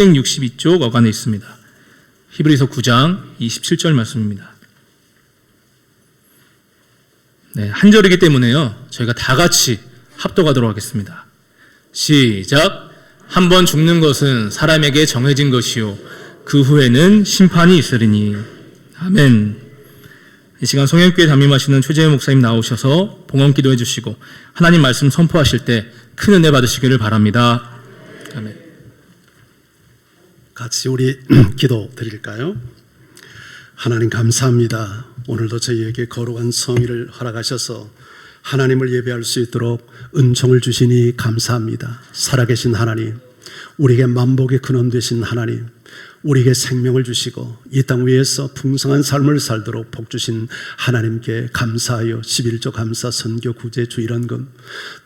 362쪽 어간에 있습니다. 히브리서 9장 27절 말씀입니다. 네, 한 절이기 때문에요. 저희가 다 같이 합독하도록 하겠습니다. 시작. 한 번 죽는 것은 사람에게 정해진 것이요 그 후에는 심판이 있으리니. 아멘. 이 시간 성령교회 담임하시는 최재현 목사님 나오셔서 봉헌 기도해 주시고 하나님 말씀 선포하실 때 큰 은혜 받으시기를 바랍니다. 아멘. 같이 우리 기도 드릴까요? 하나님 감사합니다. 오늘도 저희에게 거룩한 성의를 허락하셔서 하나님을 예배할 수 있도록 은총을 주시니 감사합니다. 살아계신 하나님, 우리에게 만복의 근원 되신 하나님, 우리에게 생명을 주시고 이 땅 위에서 풍성한 삶을 살도록 복 주신 하나님께 감사하여 11조 감사 선교 구제 주일원금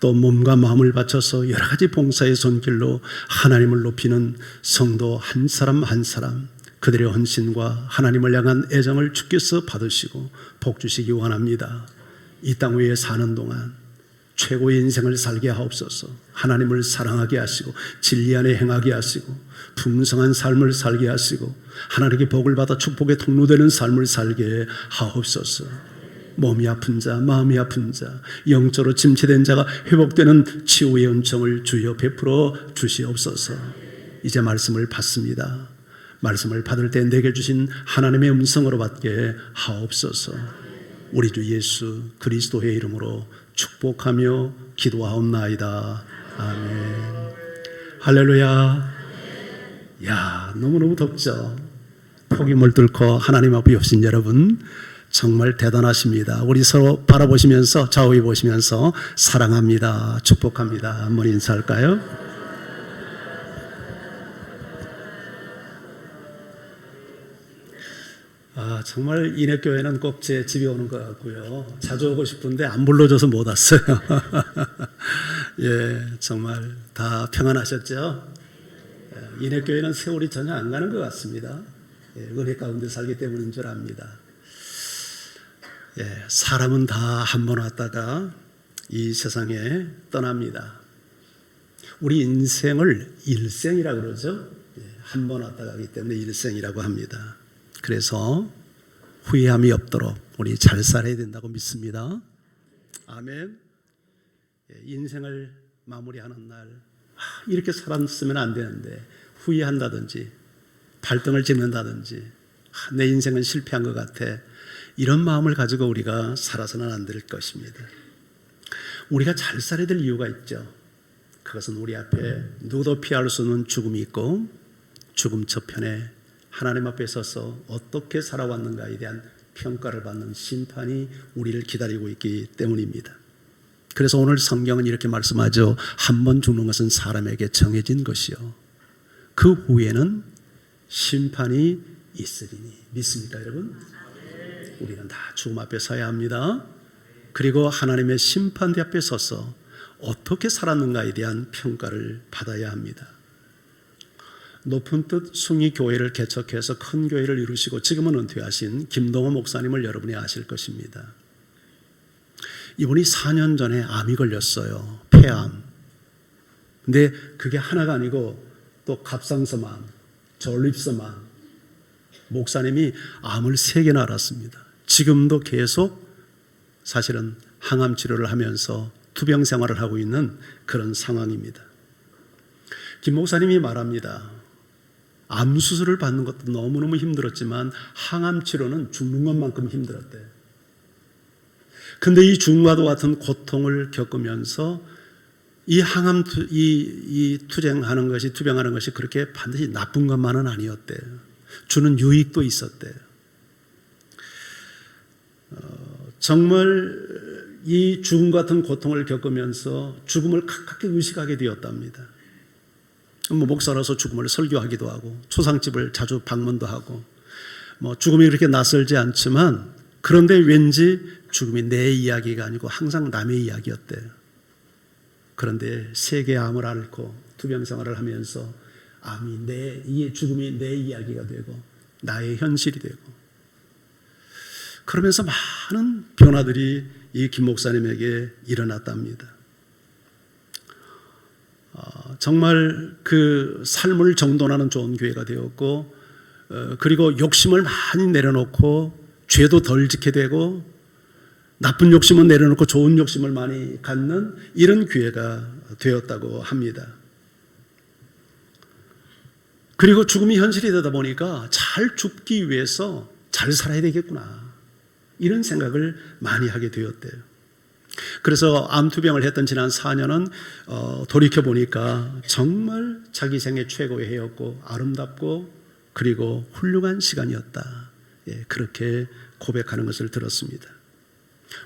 또 몸과 마음을 바쳐서 여러 가지 봉사의 손길로 하나님을 높이는 성도 한 사람 한 사람 그들의 헌신과 하나님을 향한 애정을 주께서 받으시고 복 주시기 원합니다. 이 땅 위에 사는 동안 최고의 인생을 살게 하옵소서. 하나님을 사랑하게 하시고 진리 안에 행하게 하시고 풍성한 삶을 살게 하시고 하나님께 복을 받아 축복의 통로되는 삶을 살게 하옵소서. 몸이 아픈 자, 마음이 아픈 자, 영적으로 침체된 자가 회복되는 치유의 은총을 주여 베풀어 주시옵소서. 이제 말씀을 받습니다. 말씀을 받을 때 내게 주신 하나님의 음성으로 받게 하옵소서. 우리 주 예수 그리스도의 이름으로 축복하며 기도하옵나이다. 아멘. 할렐루야. 야, 너무너무 덥죠. 폭이 물들고 하나님 앞에 오신 여러분 정말 대단하십니다. 우리 서로 바라보시면서 좌우에 보시면서 사랑합니다, 축복합니다 한번 인사할까요? 정말 인해교회는 꼭 제 집에 오는 것 같고요. 자주 오고 싶은데 안 불러줘서 못 왔어요. 예, 정말 다 평안하셨죠? 인해교회는 세월이 전혀 안 가는 것 같습니다. 예, 은혜 가운데 살기 때문인 줄 압니다. 예, 사람은 다 한 번 왔다가 이 세상에 떠납니다. 우리 인생을 일생이라고 그러죠. 예, 한 번 왔다 가기 때문에 일생이라고 합니다. 그래서 후회함이 없도록 우리 잘 살아야 된다고 믿습니다. 아멘. 인생을 마무리하는 날 이렇게 살았으면 안 되는데 후회한다든지 발등을 찍는다든지 내 인생은 실패한 것 같아 이런 마음을 가지고 우리가 살아서는 안 될 것입니다. 우리가 잘 살아야 될 이유가 있죠. 그것은 우리 앞에 누구도 피할 수 없는 죽음이 있고 죽음 저편에 하나님 앞에 서서 어떻게 살아왔는가에 대한 평가를 받는 심판이 우리를 기다리고 있기 때문입니다. 그래서 오늘 성경은 이렇게 말씀하죠. 한 번 죽는 것은 사람에게 정해진 것이요 그 후에는 심판이 있으리니. 믿습니까 여러분? 우리는 다 죽음 앞에 서야 합니다. 그리고 하나님의 심판대 앞에 서서 어떻게 살았는가에 대한 평가를 받아야 합니다. 높은 뜻 숭이 교회를 개척해서 큰 교회를 이루시고 지금은 은퇴하신 김동호 목사님을 여러분이 아실 것입니다. 이분이 4년 전에 암이 걸렸어요. 폐암. 근데 그게 하나가 아니고 또 갑상선암, 전립선암. 목사님이 암을 3개나 앓았습니다. 지금도 계속 사실은 항암 치료를 하면서 투병 생활을 하고 있는 그런 상황입니다. 김 목사님이 말합니다. 암 수술을 받는 것도 너무너무 힘들었지만 항암 치료는 죽는 것만큼 힘들었대요. 근데 이 죽음과도 같은 고통을 겪으면서 이 항암 이 투쟁하는 것이 투병하는 것이 그렇게 반드시 나쁜 것만은 아니었대요. 주는 유익도 있었대요. 정말 이 죽음 같은 고통을 겪으면서 죽음을 가깝게 의식하게 되었답니다. 목사로서 죽음을 설교하기도 하고 초상집을 자주 방문도 하고 죽음이 그렇게 낯설지 않지만 그런데 왠지 죽음이 내 이야기가 아니고 항상 남의 이야기였대요. 그런데 세계 암을 앓고 투병 생활을 하면서 이 죽음이 내 이야기가 되고 나의 현실이 되고 그러면서 많은 변화들이 이 김 목사님에게 일어났답니다. 정말 그 삶을 정돈하는 좋은 교회가 되었고, 그리고 욕심을 많이 내려놓고 죄도 덜 짓게 되고 나쁜 욕심은 내려놓고 좋은 욕심을 많이 갖는 이런 교회가 되었다고 합니다. 그리고 죽음이 현실이 되다 보니까 잘 죽기 위해서 잘 살아야 되겠구나, 이런 생각을 많이 하게 되었대요. 그래서 암투병을 했던 지난 4년은 돌이켜보니까 정말 자기 생애 최고의 해였고 아름답고 그리고 훌륭한 시간이었다, 그렇게 고백하는 것을 들었습니다.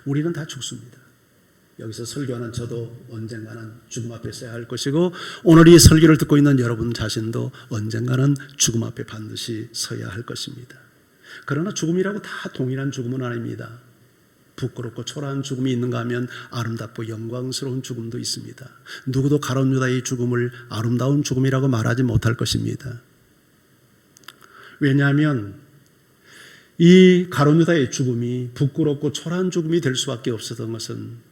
우리는 다 죽습니다. 여기서 설교하는 저도 언젠가는 죽음 앞에 서야 할 것이고, 오늘 이 설교를 듣고 있는 여러분 자신도 언젠가는 죽음 앞에 반드시 서야 할 것입니다. 그러나 죽음이라고 다 동일한 죽음은 아닙니다. 부끄럽고 초라한 죽음이 있는가 하면 아름답고 영광스러운 죽음도 있습니다. 누구도 가룟 유다의 죽음을 아름다운 죽음이라고 말하지 못할 것입니다. 왜냐하면 이 가룟 유다의 죽음이 부끄럽고 초라한 죽음이 될 수밖에 없었던 것은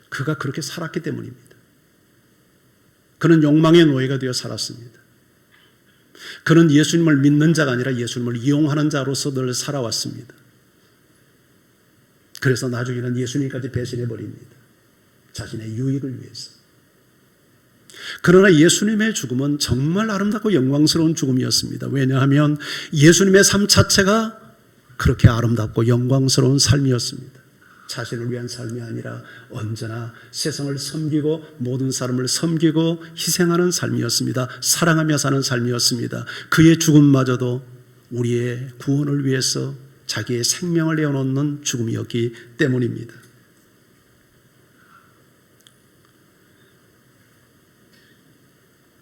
그가 그렇게 살았기 때문입니다. 그는 욕망의 노예가 되어 살았습니다. 그는 예수님을 믿는 자가 아니라 예수님을 이용하는 자로서 늘 살아왔습니다. 그래서 나중에는 예수님까지 배신해버립니다. 자신의 유익을 위해서. 그러나 예수님의 죽음은 정말 아름답고 영광스러운 죽음이었습니다. 왜냐하면 예수님의 삶 자체가 그렇게 아름답고 영광스러운 삶이었습니다. 자신을 위한 삶이 아니라 언제나 세상을 섬기고 모든 사람을 섬기고 희생하는 삶이었습니다. 사랑하며 사는 삶이었습니다. 그의 죽음마저도 우리의 구원을 위해서 자기의 생명을 내어놓는 죽음이었기 때문입니다.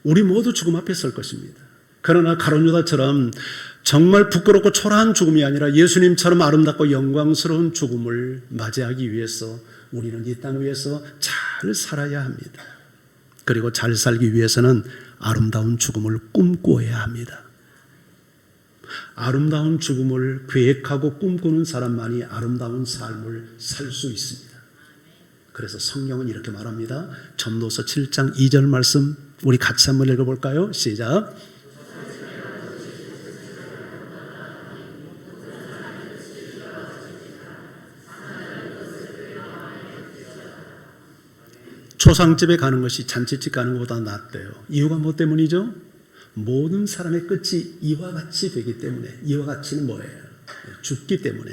우리 모두 죽음 앞에 설 것입니다. 그러나 가룟 유다처럼 정말 부끄럽고 초라한 죽음이 아니라 예수님처럼 아름답고 영광스러운 죽음을 맞이하기 위해서 우리는 이 땅 위에서 잘 살아야 합니다. 그리고 잘 살기 위해서는 아름다운 죽음을 꿈꾸어야 합니다. 아름다운 죽음을 계획하고 꿈꾸는 사람만이 아름다운 삶을 살 수 있습니다. 그래서 성경은 이렇게 말합니다. 전도서 7장 2절 말씀 우리 같이 한번 읽어볼까요? 시작. 초상집에 가는 것이 잔치집 가는 것보다 낫대요. 이유가 뭐 때문이죠? 모든 사람의 끝이 이와 같이 되기 때문에. 이와 같이는 뭐예요? 죽기 때문에.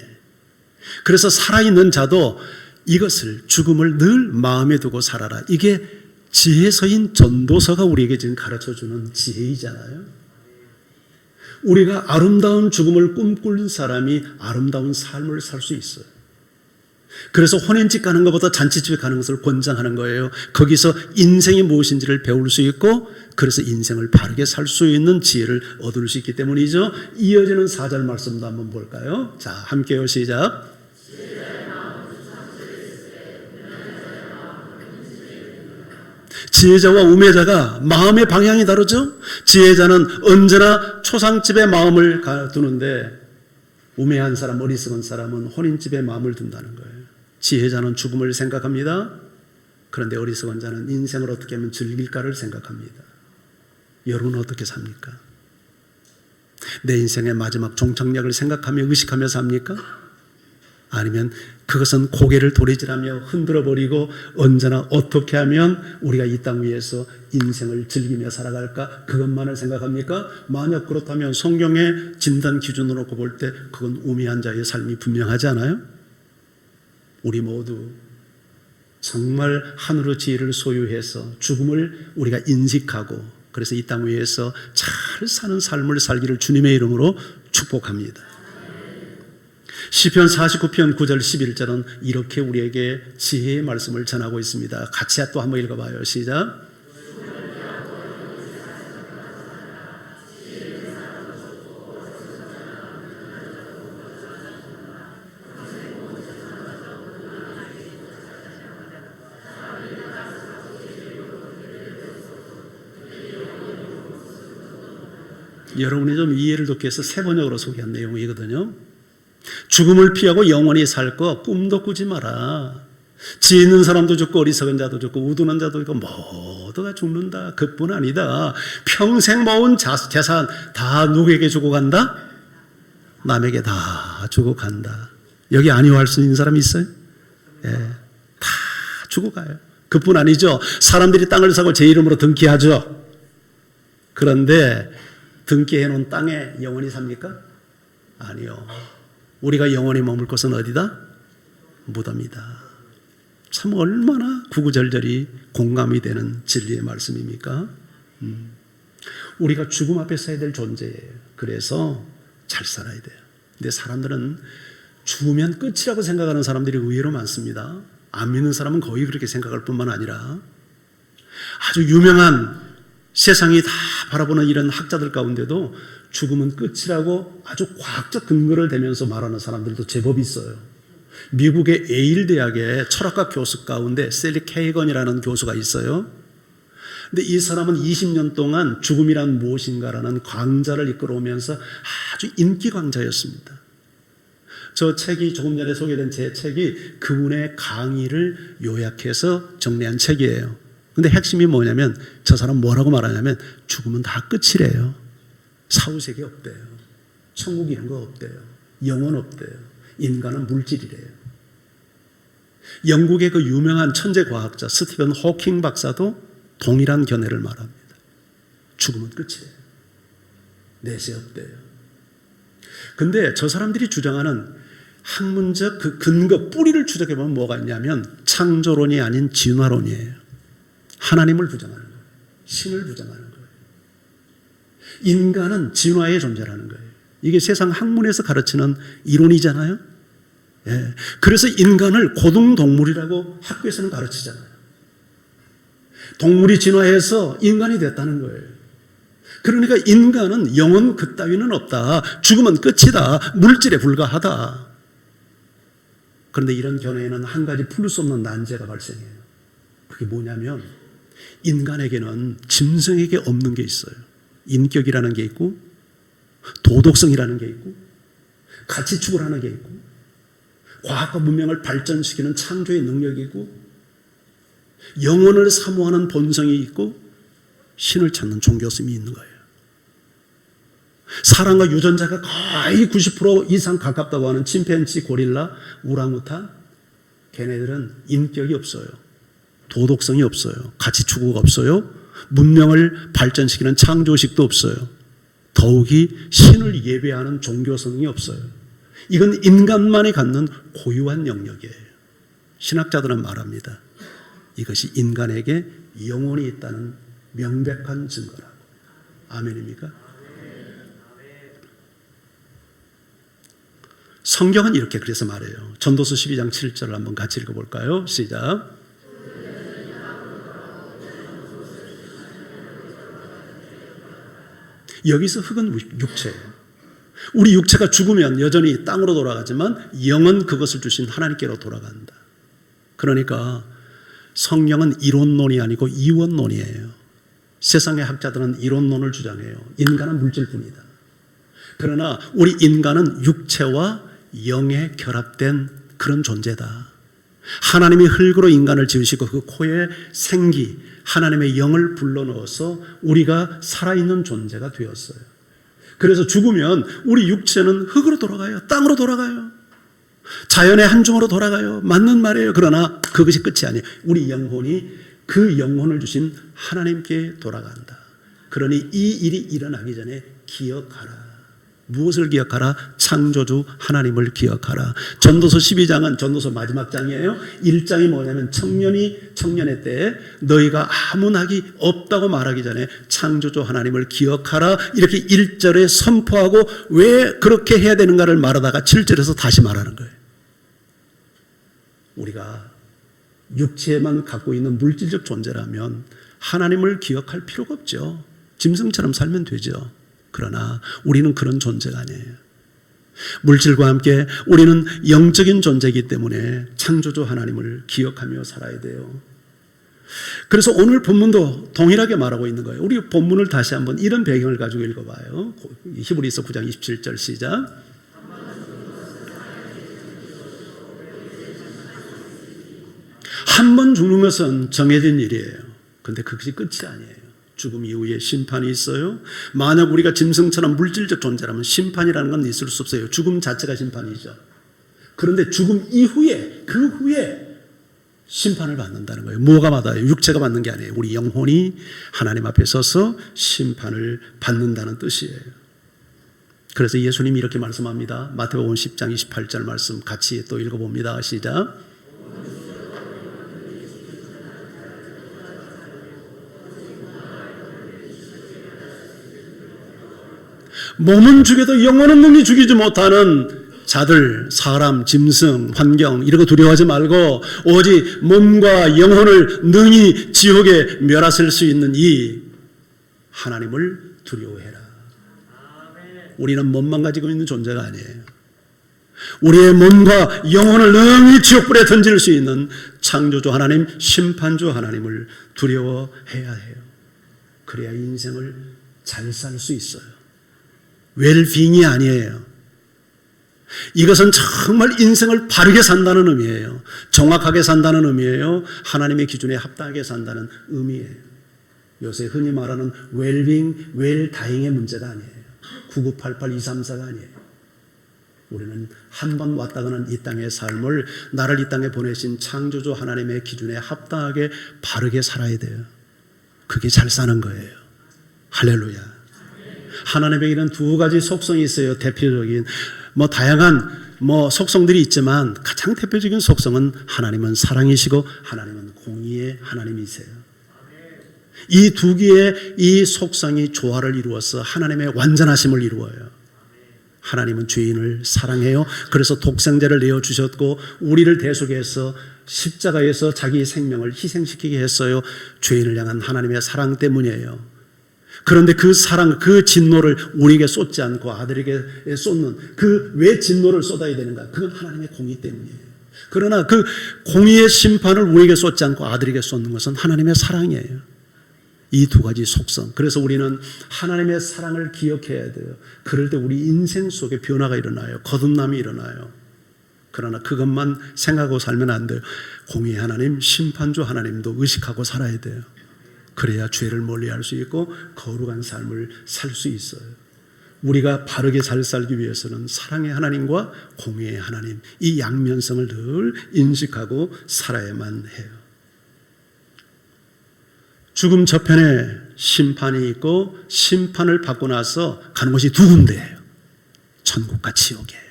그래서 살아있는 자도 이것을, 죽음을 늘 마음에 두고 살아라. 이게 지혜서인 전도서가 우리에게 지금 가르쳐주는 지혜이잖아요. 우리가 아름다운 죽음을 꿈꾸는 사람이 아름다운 삶을 살 수 있어요. 그래서 혼인집 가는 것보다 잔치집에 가는 것을 권장하는 거예요. 거기서 인생이 무엇인지를 배울 수 있고, 그래서 인생을 바르게 살 수 있는 지혜를 얻을 수 있기 때문이죠. 이어지는 4절 말씀도 한번 볼까요? 자, 함께요. 시작. 지혜자와 우매자가 마음의 방향이 다르죠. 지혜자는 언제나 초상집에 마음을 두는데, 우매한 사람, 어리석은 사람은 혼인집에 마음을 둔다는 거예요. 지혜자는 죽음을 생각합니다. 그런데 어리석은 자는 인생을 어떻게 하면 즐길까를 생각합니다. 여러분은 어떻게 삽니까? 내 인생의 마지막 종착역을 생각하며 의식하며 삽니까? 아니면 그것은 고개를 도리질하며 흔들어버리고 언제나 어떻게 하면 우리가 이 땅 위에서 인생을 즐기며 살아갈까? 그것만을 생각합니까? 만약 그렇다면 성경의 진단 기준으로 놓고 볼 때 그건 우매한 자의 삶이 분명하지 않아요? 우리 모두 정말 하늘의 지혜를 소유해서 죽음을 우리가 인식하고, 그래서 이 땅 위에서 잘 사는 삶을 살기를 주님의 이름으로 축복합니다. 시편 49편 9절 11절은 이렇게 우리에게 지혜의 말씀을 전하고 있습니다. 같이 또 한번 읽어봐요. 시작. 여러분이 좀 이해를 돕기 위해서 세 번역으로 소개한 내용이거든요. 죽음을 피하고 영원히 살 거 꿈도 꾸지 마라. 지혜 있는 사람도 죽고 어리석은 자도 죽고 우둔한 자도 있고 모두가 죽는다. 그뿐 아니다. 평생 모은 재산 다 누구에게 주고 간다? 남에게 다 주고 간다. 여기 아니오할 수 있는 사람이 있어요? 예, 다 주고 가요. 그뿐 아니죠. 사람들이 땅을 사고 제 이름으로 등기하죠. 그런데 등기해 놓은 땅에 영원히 삽니까? 아니요. 우리가 영원히 머물 곳은 어디다? 무덤이다. 참 얼마나 구구절절히 공감이 되는 진리의 말씀입니까? 우리가 죽음 앞에 서야 될 존재예요. 그래서 잘 살아야 돼요. 근데 사람들은 죽으면 끝이라고 생각하는 사람들이 의외로 많습니다. 안 믿는 사람은 거의 그렇게 생각할 뿐만 아니라 아주 유명한 세상이 다 바라보는 이런 학자들 가운데도 죽음은 끝이라고 아주 과학적 근거를 대면서 말하는 사람들도 제법 있어요. 미국의 에일 대학의 철학과 교수 가운데 셀리 케이건이라는 교수가 있어요. 근데 이 사람은 20년 동안 죽음이란 무엇인가라는 강좌를 이끌어오면서 아주 인기 강좌였습니다. 저 책이 조금 전에 소개된 제 책이 그분의 강의를 요약해서 정리한 책이에요. 근데 핵심이 뭐냐면 저 사람 뭐라고 말하냐면 죽음은 다 끝이래요. 사후세계 없대요. 천국 이런 거 없대요. 영혼 없대요. 인간은 물질이래요. 영국의 그 유명한 천재 과학자 스티븐 호킹 박사도 동일한 견해를 말합니다. 죽음은 끝이에요. 내세 없대요. 근데 저 사람들이 주장하는 학문적 그 근거, 뿌리를 추적해보면 뭐가 있냐면 창조론이 아닌 진화론이에요. 하나님을 부정하는 거예요. 신을 부정하는 거예요. 인간은 진화의 존재라는 거예요. 이게 세상 학문에서 가르치는 이론이잖아요. 예. 그래서 인간을 고등동물이라고 학교에서는 가르치잖아요. 동물이 진화해서 인간이 됐다는 거예요. 그러니까 인간은 영혼 그따위는 없다. 죽으면 끝이다. 물질에 불과하다. 그런데 이런 견해에는 한 가지 풀 수 없는 난제가 발생해요. 그게 뭐냐면 인간에게는 짐승에게 없는 게 있어요. 인격이라는 게 있고 도덕성이라는 게 있고 가치추구라는 게 있고 과학과 문명을 발전시키는 창조의 능력이 있고 영혼을 사모하는 본성이 있고 신을 찾는 종교심이 있는 거예요. 사람과 유전자가 거의 90% 이상 가깝다고 하는 침팬지, 고릴라, 우랑우탄 걔네들은 인격이 없어요. 도덕성이 없어요. 가치 추구가 없어요. 문명을 발전시키는 창조식도 없어요. 더욱이 신을 예배하는 종교성이 없어요. 이건 인간만이 갖는 고유한 영역이에요. 신학자들은 말합니다. 이것이 인간에게 영혼이 있다는 명백한 증거라고. 아멘입니까? 성경은 이렇게 그래서 말해요. 전도서 12장 7절을 한번 같이 읽어볼까요? 시작. 여기서 흙은 육체예요. 우리 육체가 죽으면 여전히 땅으로 돌아가지만 영은 그것을 주신 하나님께로 돌아간다. 그러니까 성경은 이론론이 아니고 이원론이에요. 세상의 학자들은 이론론을 주장해요. 인간은 물질뿐이다. 그러나 우리 인간은 육체와 영에 결합된 그런 존재다. 하나님이 흙으로 인간을 지으시고 그 코에 생기, 하나님의 영을 불러넣어서 우리가 살아있는 존재가 되었어요. 그래서 죽으면 우리 육체는 흙으로 돌아가요. 땅으로 돌아가요. 자연의 한중으로 돌아가요. 맞는 말이에요. 그러나 그것이 끝이 아니에요. 우리 영혼이 그 영혼을 주신 하나님께 돌아간다. 그러니 이 일이 일어나기 전에 기억하라. 무엇을 기억하라? 창조주 하나님을 기억하라. 전도서 12장은 전도서 마지막 장이에요. 1장이 뭐냐면 청년의 때에 너희가 아무 낙이 없다고 말하기 전에 창조주 하나님을 기억하라. 이렇게 1절에 선포하고 왜 그렇게 해야 되는가를 말하다가 7절에서 다시 말하는 거예요. 우리가 육체만 갖고 있는 물질적 존재라면 하나님을 기억할 필요가 없죠. 짐승처럼 살면 되죠. 그러나 우리는 그런 존재가 아니에요. 물질과 함께 우리는 영적인 존재이기 때문에 창조주 하나님을 기억하며 살아야 돼요. 그래서 오늘 본문도 동일하게 말하고 있는 거예요. 우리 본문을 다시 한번 이런 배경을 가지고 읽어봐요. 히브리서 9장 27절 시작. 한 번 죽는 것은 정해진 일이에요. 근데 그것이 끝이 아니에요. 죽음 이후에 심판이 있어요. 만약 우리가 짐승처럼 물질적 존재라면 심판이라는 건 있을 수 없어요. 죽음 자체가 심판이죠. 그런데 죽음 이후에, 그 후에 심판을 받는다는 거예요. 뭐가 받아요? 육체가 받는 게 아니에요. 우리 영혼이 하나님 앞에 서서 심판을 받는다는 뜻이에요. 그래서 예수님이 이렇게 말씀합니다. 마태복음 10장 28절 말씀 같이 또 읽어봅니다. 시작. 몸은 죽여도 영혼은 능히 죽이지 못하는 자들, 사람, 짐승, 환경 이런 거 두려워하지 말고 오직 몸과 영혼을 능히 지옥에 멸하실 수 있는 이 하나님을 두려워해라. 우리는 몸만 가지고 있는 존재가 아니에요. 우리의 몸과 영혼을 능히 지옥불에 던질 수 있는 창조주 하나님, 심판주 하나님을 두려워해야 해요. 그래야 인생을 잘 살 수 있어요. 웰빙이 아니에요. 이것은 정말 인생을 바르게 산다는 의미예요. 정확하게 산다는 의미예요. 하나님의 기준에 합당하게 산다는 의미예요. 요새 흔히 말하는 웰빙, 웰다잉의 문제가 아니에요. 9988234가 아니에요. 우리는 한 번 왔다 가는 이 땅의 삶을 나를 이 땅에 보내신 창조주 하나님의 기준에 합당하게 바르게 살아야 돼요. 그게 잘 사는 거예요. 할렐루야. 하나님에게는 두 가지 속성이 있어요. 대표적인 다양한 속성들이 있지만 가장 대표적인 속성은 하나님은 사랑이시고 하나님은 공의의 하나님이세요. 이 두 개의 이 속성이 조화를 이루어서 하나님의 완전하심을 이루어요. 하나님은 죄인을 사랑해요. 그래서 독생자를 내어주셨고 우리를 대속해서 십자가에서 자기 생명을 희생시키게 했어요. 죄인을 향한 하나님의 사랑 때문이에요. 그런데 그 사랑, 그 진노를 우리에게 쏟지 않고 아들에게 쏟는 그 왜 진노를 쏟아야 되는가? 그건 하나님의 공의 때문이에요. 그러나 그 공의의 심판을 우리에게 쏟지 않고 아들에게 쏟는 것은 하나님의 사랑이에요. 이 두 가지 속성. 그래서 우리는 하나님의 사랑을 기억해야 돼요. 그럴 때 우리 인생 속에 변화가 일어나요. 거듭남이 일어나요. 그러나 그것만 생각하고 살면 안 돼요. 공의의 하나님, 심판주 하나님도 의식하고 살아야 돼요. 그래야 죄를 멀리할 수 있고 거룩한 삶을 살 수 있어요. 우리가 바르게 잘 살기 위해서는 사랑의 하나님과 공의의 하나님 이 양면성을 늘 인식하고 살아야만 해요. 죽음 저편에 심판이 있고 심판을 받고 나서 가는 곳이 두 군데예요. 천국과 지옥이에요.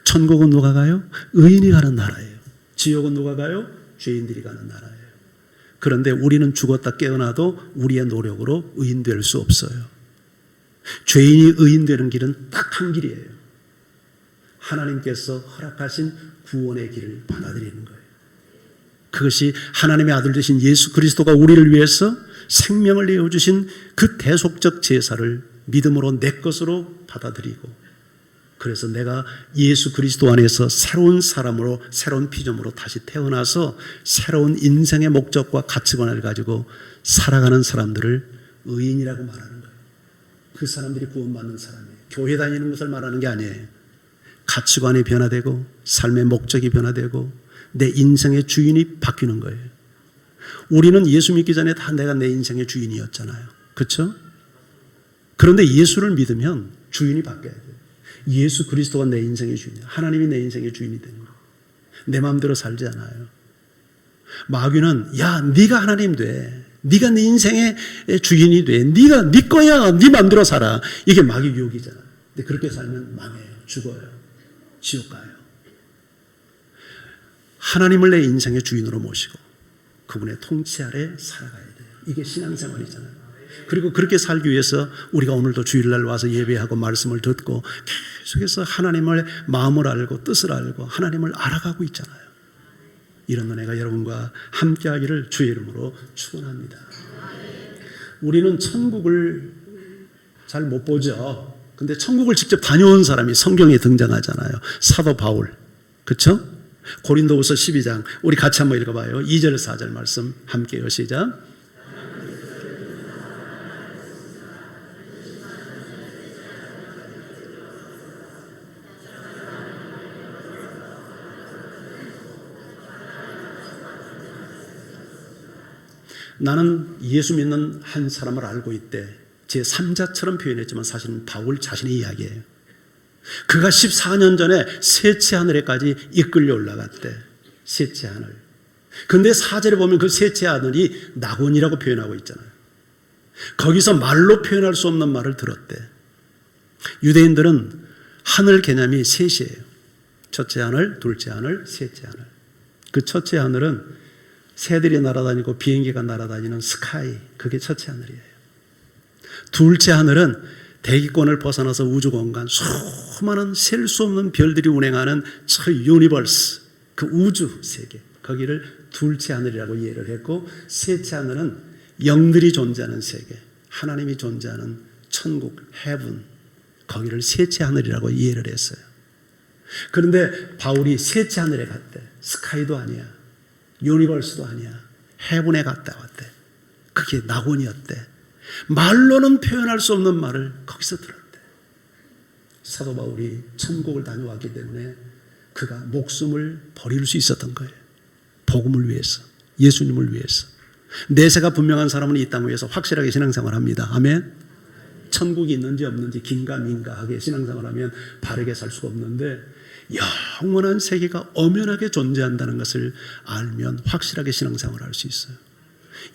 천국은 누가 가요? 의인이 가는 나라예요. 지옥은 누가 가요? 죄인들이 가는 나라예요. 그런데 우리는 죽었다 깨어나도 우리의 노력으로 의인 될 수 없어요. 죄인이 의인 되는 길은 딱 한 길이에요. 하나님께서 허락하신 구원의 길을 받아들이는 거예요. 그것이 하나님의 아들 되신 예수 그리스도가 우리를 위해서 생명을 내어주신 그 대속적 제사를 믿음으로 내 것으로 받아들이고 그래서 내가 예수 그리스도 안에서 새로운 사람으로 새로운 피조물로 다시 태어나서 새로운 인생의 목적과 가치관을 가지고 살아가는 사람들을 의인이라고 말하는 거예요. 그 사람들이 구원받는 사람이에요. 교회 다니는 것을 말하는 게 아니에요. 가치관이 변화되고 삶의 목적이 변화되고 내 인생의 주인이 바뀌는 거예요. 우리는 예수 믿기 전에 다 내가 내 인생의 주인이었잖아요. 그렇죠? 그런데 예수를 믿으면 주인이 바뀌어야 돼요. 예수 그리스도가 내 인생의 주인이에요. 하나님이 내 인생의 주인이 되는 거예요. 내 마음대로 살지 않아요. 마귀는 야 네가 하나님 돼. 네가 네 인생의 주인이 돼. 네가 네 거야. 네 마음대로 살아. 이게 마귀 유혹이잖아. 근데 그렇게 살면 망해요. 죽어요. 지옥 가요. 하나님을 내 인생의 주인으로 모시고 그분의 통치 아래 살아가야 돼요. 이게 신앙생활이잖아요. 그리고 그렇게 살기 위해서 우리가 오늘도 주일날 와서 예배하고 말씀을 듣고 계속해서 하나님의 마음을 알고 뜻을 알고 하나님을 알아가고 있잖아요. 이런 은혜가 여러분과 함께하기를 주의 이름으로 축원합니다. 우리는 천국을 잘 못 보죠. 근데 천국을 직접 다녀온 사람이 성경에 등장하잖아요. 사도 바울. 그렇죠? 고린도후서 12장 우리 같이 한번 읽어봐요. 2절 4절 말씀 함께요. 시작. 나는 예수 믿는 한 사람을 알고 있대. 제 3자처럼 표현했지만 사실은 바울 자신의 이야기예요. 그가 14년 전에 셋째 하늘에까지 이끌려 올라갔대. 셋째 하늘. 근데 4절에 보면 그 셋째 하늘이 낙원이라고 표현하고 있잖아요. 거기서 말로 표현할 수 없는 말을 들었대. 유대인들은 하늘 개념이 셋이에요. 첫째 하늘, 둘째 하늘, 셋째 하늘. 그 첫째 하늘은 새들이 날아다니고 비행기가 날아다니는 스카이, 그게 첫째 하늘이에요. 둘째 하늘은 대기권을 벗어나서 우주 공간, 수많은 셀 수 없는 별들이 운행하는 저 유니버스, 그 우주 세계, 거기를 둘째 하늘이라고 이해를 했고, 셋째 하늘은 영들이 존재하는 세계, 하나님이 존재하는 천국, 헤븐, 거기를 셋째 하늘이라고 이해를 했어요. 그런데 바울이 셋째 하늘에 갔대. 스카이도 아니야, 유니버스도 아니야, 헤븐에 갔다 왔대. 그게 낙원이었대. 말로는 표현할 수 없는 말을 거기서 들었대. 사도 바울이 천국을 다녀왔기 때문에 그가 목숨을 버릴 수 있었던 거예요. 복음을 위해서, 예수님을 위해서. 내세가 분명한 사람은 이 땅 위에서 확실하게 신앙생활합니다. 아멘. 천국이 있는지 없는지 긴가민가하게 신앙생활하면 바르게 살 수가 없는데, 영원한 세계가 엄연하게 존재한다는 것을 알면 확실하게 신앙생활할 수 있어요.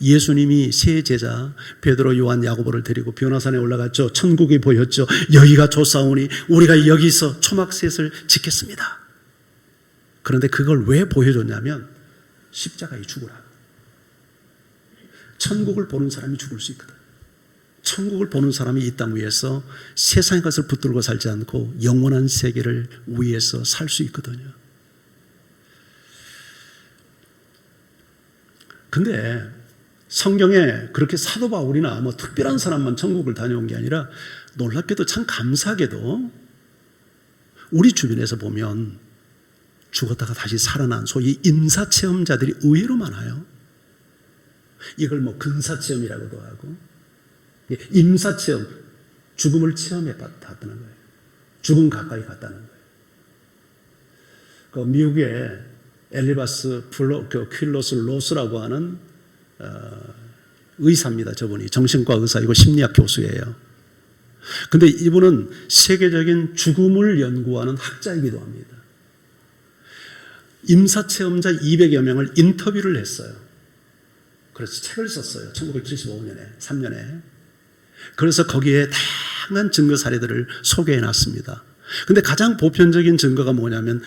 예수님이 세 제자 베드로, 요한, 야고보를 데리고 변화산에 올라갔죠. 천국이 보였죠. 여기가 좋사오니 우리가 여기서 초막셋을 지켰습니다. 그런데 그걸 왜 보여줬냐면 십자가에 죽으라. 천국을 보는 사람이 죽을 수 있거든. 천국을 보는 사람이 이 땅 위에서 세상의 것을 붙들고 살지 않고 영원한 세계를 위해서 살 수 있거든요. 근데 성경에 그렇게 사도 바울이나 뭐 특별한 사람만 천국을 다녀온 게 아니라 놀랍게도 참 감사하게도 우리 주변에서 보면 죽었다가 다시 살아난 소위 임사체험자들이 의외로 많아요. 이걸 뭐 근사체험이라고도 하고, 임사체험, 죽음을 체험해 봤다는 거예요. 죽음 가까이 갔다는 거예요. 그 미국의 엘리바스 퀼러스 로스라고 하는 의사입니다. 저분이 정신과 의사이고 심리학 교수예요. 근데 이분은 세계적인 죽음을 연구하는 학자이기도 합니다. 임사체험자 200여 명을 인터뷰를 했어요. 그래서 책을 썼어요. 1975년에, 3년에. 그래서 거기에 다양한 증거 사례들을 소개해 놨습니다. 근데 가장 보편적인 증거가 뭐냐면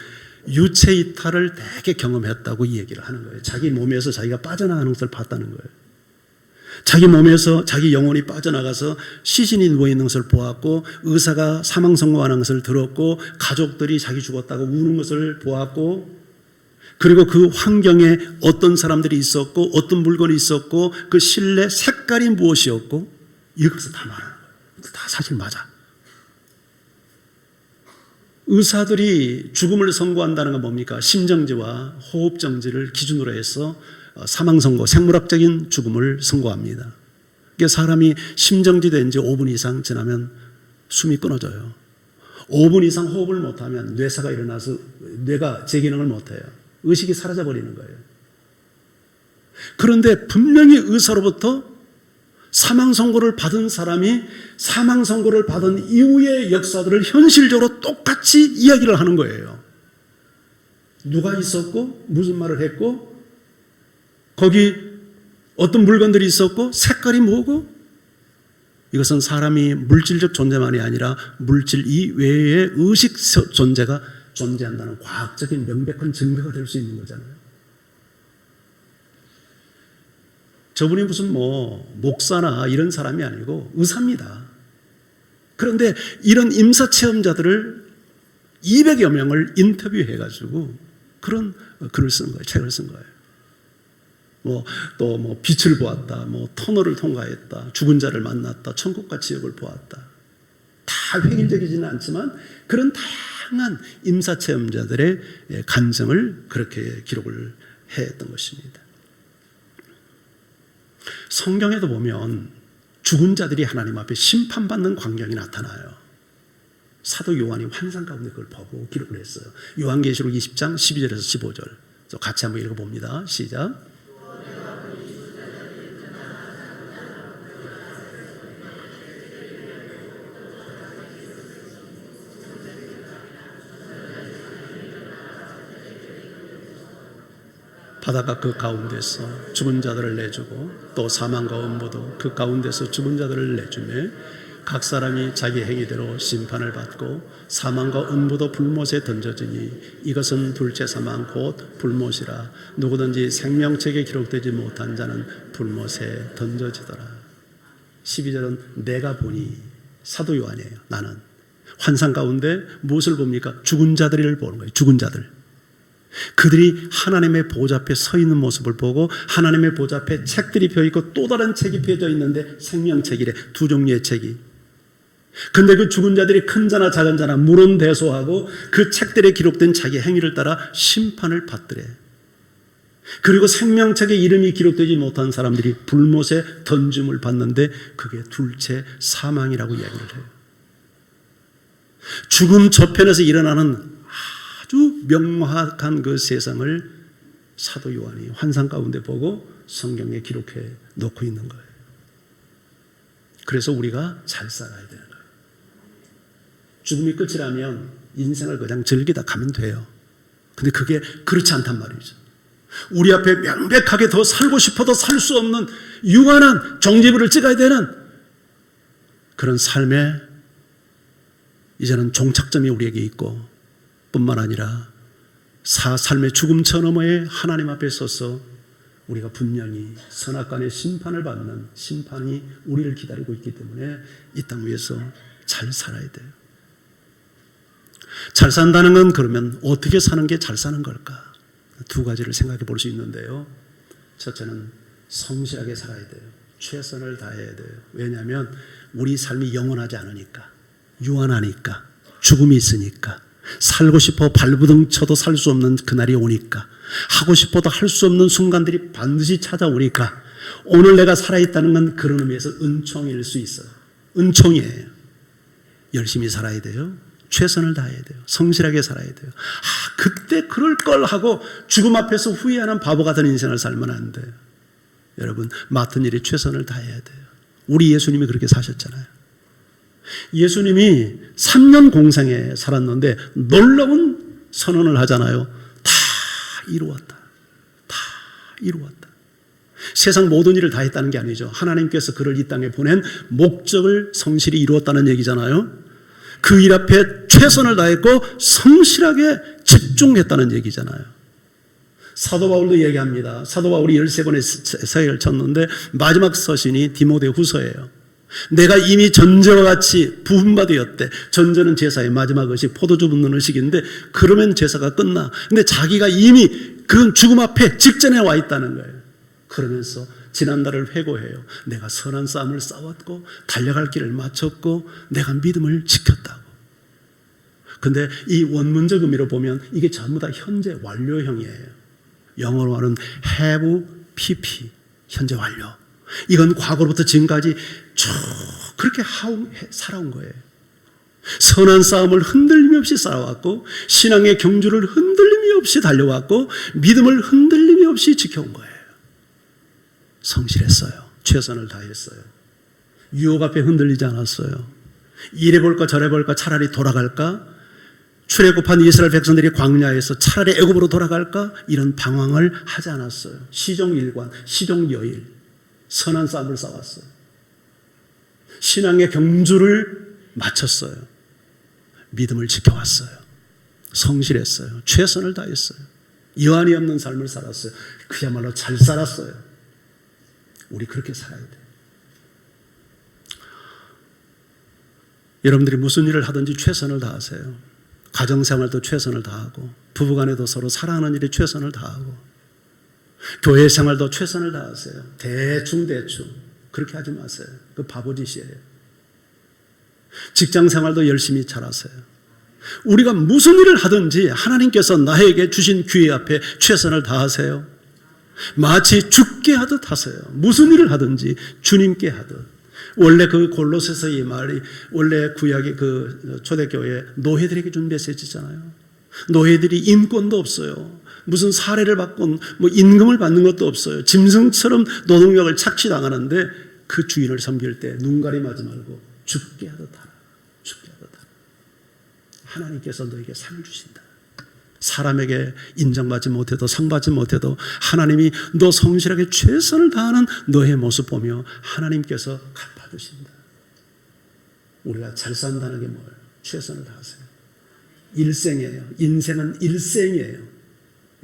유체 이탈을 되게 경험했다고 이 얘기를 하는 거예요. 자기 몸에서 자기가 빠져나가는 것을 봤다는 거예요. 자기 몸에서 자기 영혼이 빠져나가서 시신이 누워있는 것을 보았고, 의사가 사망 선고하는 것을 들었고, 가족들이 자기 죽었다고 우는 것을 보았고, 그리고 그 환경에 어떤 사람들이 있었고, 어떤 물건이 있었고, 그 실내 색깔이 무엇이었고, 이것을 다 말하는 거예요. 다 사실 맞아. 의사들이 죽음을 선고한다는 건 뭡니까? 심정지와 호흡정지를 기준으로 해서 사망 선고, 생물학적인 죽음을 선고합니다. 그러니까 사람이 심정지 된 지 5분 이상 지나면 숨이 끊어져요. 5분 이상 호흡을 못하면 뇌사가 일어나서 뇌가 제 기능을 못해요. 의식이 사라져버리는 거예요. 그런데 분명히 의사로부터 사망 선고를 받은 사람이 사망 선고를 받은 이후의 역사들을 현실적으로 똑같이 이야기를 하는 거예요. 누가 있었고 무슨 말을 했고 거기 어떤 물건들이 있었고 색깔이 뭐고, 이것은 사람이 물질적 존재만이 아니라 물질 이외의 의식 존재가 존재한다는 과학적인 명백한 증거가 될 수 있는 거잖아요. 저분이 무슨 목사나 이런 사람이 아니고 의사입니다. 그런데 이런 임사체험자들을 200여 명을 인터뷰해가지고 그런 글을 쓴 거예요. 책을 쓴 거예요. 또 빛을 보았다, 터널을 통과했다, 죽은 자를 만났다, 천국과 지옥을 보았다. 다 획일적이지는 않지만 그런 다양한 임사체험자들의 간증을 그렇게 기록을 했던 것입니다. 성경에도 보면 죽은 자들이 하나님 앞에 심판받는 광경이 나타나요. 사도 요한이 환상 가운데 그걸 보고 기록을 했어요. 요한계시록 20장 12절에서 15절. 같이 한번 읽어봅니다. 시작. 하다가 그 가운데서 죽은 자들을 내주고 또 사망과 음부도 그 가운데서 죽은 자들을 내주매 각 사람이 자기 행위대로 심판을 받고 사망과 음부도 불못에 던져지니 이것은 둘째 사망 곧 불못이라. 누구든지 생명책에 기록되지 못한 자는 불못에 던져지더라. 12절은 내가 보니, 사도 요한이에요. 나는 환상 가운데 무엇을 봅니까? 죽은 자들을 보는 거예요. 죽은 자들. 그들이 하나님의 보좌 앞에 서 있는 모습을 보고 하나님의 보좌 앞에 책들이 펴 있고 또 다른 책이 펴져 있는데 생명책이래. 두 종류의 책이. 근데 그 죽은 자들이 큰 자나 작은 자나 물론대소하고 그 책들에 기록된 자기 행위를 따라 심판을 받더래. 그리고 생명책에 이름이 기록되지 못한 사람들이 불못에 던짐을 받는데 그게 둘째 사망이라고 이야기를 해요. 죽음 저편에서 일어나는 아주 명확한 그 세상을 사도 요한이 환상 가운데 보고 성경에 기록해 놓고 있는 거예요. 그래서 우리가 잘 살아야 되는 거예요. 죽음이 끝이라면 인생을 그냥 즐기다 가면 돼요. 근데 그게 그렇지 않단 말이죠. 우리 앞에 명백하게 더 살고 싶어도 살 수 없는 유한한 종지부를 찍어야 되는 그런 삶에 이제는 종착점이 우리에게 있고 뿐만 아니라 삶의 죽음 저 너머에 하나님 앞에 서서 우리가 분명히 선악간의 심판을 받는 심판이 우리를 기다리고 있기 때문에 이 땅 위에서 잘 살아야 돼요. 잘 산다는 건 그러면 어떻게 사는 게 잘 사는 걸까? 두 가지를 생각해 볼 수 있는데요. 첫째는 성실하게 살아야 돼요. 최선을 다해야 돼요. 왜냐하면 우리 삶이 영원하지 않으니까, 유한하니까, 죽음이 있으니까, 살고 싶어 발부둥 쳐도 살 수 없는 그날이 오니까, 하고 싶어도 할 수 없는 순간들이 반드시 찾아오니까 오늘 내가 살아있다는 건 그런 의미에서 은총일 수 있어요. 은총이에요. 열심히 살아야 돼요. 최선을 다해야 돼요. 성실하게 살아야 돼요. 그때 그럴 걸 하고 죽음 앞에서 후회하는 바보 같은 인생을 살면 안 돼요. 여러분, 맡은 일에 최선을 다해야 돼요. 우리 예수님이 그렇게 사셨잖아요. 예수님이 3년 공생에 살았는데 놀라운 선언을 하잖아요. 다 이루었다. 다 이루었다. 세상 모든 일을 다 했다는 게 아니죠. 하나님께서 그를 이 땅에 보낸 목적을 성실히 이루었다는 얘기잖아요. 그 일 앞에 최선을 다했고 성실하게 집중했다는 얘기잖아요. 사도 바울도 얘기합니다. 사도 바울이 13권의 서예를 쳤는데 마지막 서신이 디모데 후서예요. 내가 이미 전제와 같이 부흥바 되었대. 전제는 제사의 마지막 의식, 포도주 붓는 의식인데 그러면 제사가 끝나. 근데 자기가 이미 그 죽음 앞에 직전에 와 있다는 거예요. 그러면서 지난날을 회고해요. 내가 선한 싸움을 싸웠고 달려갈 길을 마쳤고 내가 믿음을 지켰다고. 근데 이 원문적 의미로 보면 이게 전부 다 현재 완료형이에요. 영어로 하는 have pp, 현재 완료. 이건 과거로부터 지금까지 쭉 그렇게 살아온 거예요. 선한 싸움을 흔들림 없이 싸워왔고 신앙의 경주를 흔들림이 없이 달려왔고 믿음을 흔들림이 없이 지켜온 거예요. 성실했어요. 최선을 다했어요. 유혹 앞에 흔들리지 않았어요. 이래볼까 저래볼까 차라리 돌아갈까? 출애굽한 이스라엘 백성들이 광야에서 차라리 애굽으로 돌아갈까? 이런 방황을 하지 않았어요. 시종일관, 시종여일, 선한 싸움을 싸웠어요. 신앙의 경주를 마쳤어요. 믿음을 지켜왔어요. 성실했어요. 최선을 다했어요. 여한이 없는 삶을 살았어요. 그야말로 잘 살았어요. 우리 그렇게 살아야 돼요. 여러분들이 무슨 일을 하든지 최선을 다하세요. 가정생활도 최선을 다하고 부부간에도 서로 사랑하는 일에 최선을 다하고 교회 생활도 최선을 다하세요. 대충 그렇게 하지 마세요. 그 바보짓이에요. 직장생활도 열심히 잘하세요. 우리가 무슨 일을 하든지 하나님께서 나에게 주신 기회 앞에 최선을 다하세요. 마치 죽게 하듯 하세요. 무슨 일을 하든지 주님께 하듯. 원래 그 골로새서의 말이 원래 구약의 그 초대교회 노예들에게 준 메시지잖아요. 노예들이 인권도 없어요. 무슨 사례를 받고 뭐 임금을 받는 것도 없어요. 짐승처럼 노동력을 착취당하는데 그 주인을 섬길 때 눈 가림하지 말고 죽게 하듯 하라. 죽게 하듯 하라. 하나님께서 너에게 상을 주신다. 사람에게 인정받지 못해도 상받지 못해도 하나님이 너 성실하게 최선을 다하는 너의 모습 보며 하나님께서 갚아주신다. 우리가 잘 산다는 게 뭐예요? 최선을 다하세요. 일생이에요. 인생은 일생이에요.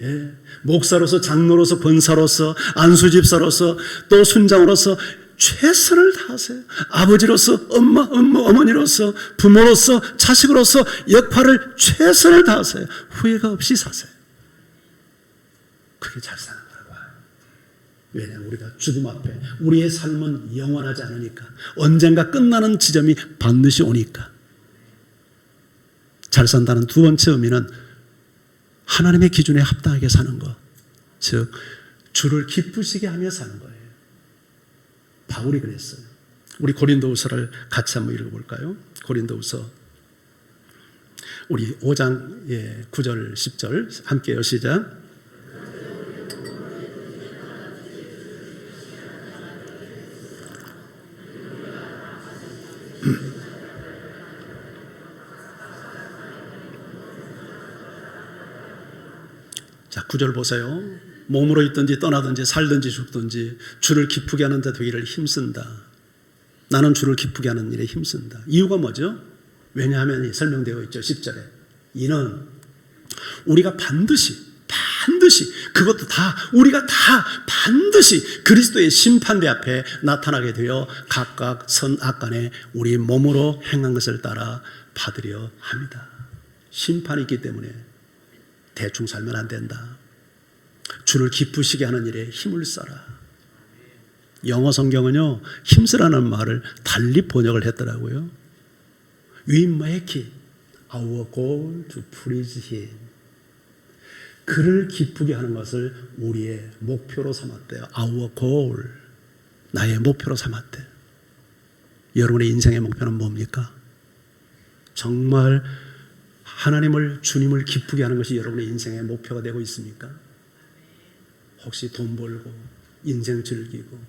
예. 목사로서, 장로로서, 권사로서, 안수집사로서, 또 순장으로서 최선을 다하세요. 아버지로서, 어머니로서, 부모로서, 자식으로서 역할을 최선을 다하세요. 후회가 없이 사세요. 그게 잘 사는 거라고 봐요. 왜냐하면 우리가 죽음 앞에 우리의 삶은 영원하지 않으니까, 언젠가 끝나는 지점이 반드시 오니까. 잘 산다는 두 번째 의미는 하나님의 기준에 합당하게 사는 것, 즉 주를 기쁘시게 하며 사는 거예요. 바울이 그랬어요. 우리 고린도후서를 같이 한번 읽어볼까요? 고린도후서 우리 5장 9절 10절 함께요. 시작. 자, 9절 보세요. 몸으로 있든지 떠나든지 살든지 죽든지 주를 기쁘게 하는 자 되기를 힘쓴다. 나는 주를 기쁘게 하는 일에 힘쓴다. 이유가 뭐죠? 왜냐하면 설명되어 있죠. 10절에. 이는 우리가 반드시 그것도 다 우리가 다 반드시 그리스도의 심판대 앞에 나타나게 되어 각각 선악간에 우리 몸으로 행한 것을 따라 받으려 합니다. 심판이 있기 때문에 대충 살면 안 된다. 주를 기쁘시게 하는 일에 힘을 써라. 영어 성경은요, 힘쓰라는 말을 달리 번역을 했더라고요. We make it our goal to please Him. 그를 기쁘게 하는 것을 우리의 목표로 삼았대요. Our goal. 나의 목표로 삼았대요. 여러분의 인생의 목표는 뭡니까? 정말 하나님을, 주님을 기쁘게 하는 것이 여러분의 인생의 목표가 되고 있습니까? 혹시 돈 벌고 인생 즐기고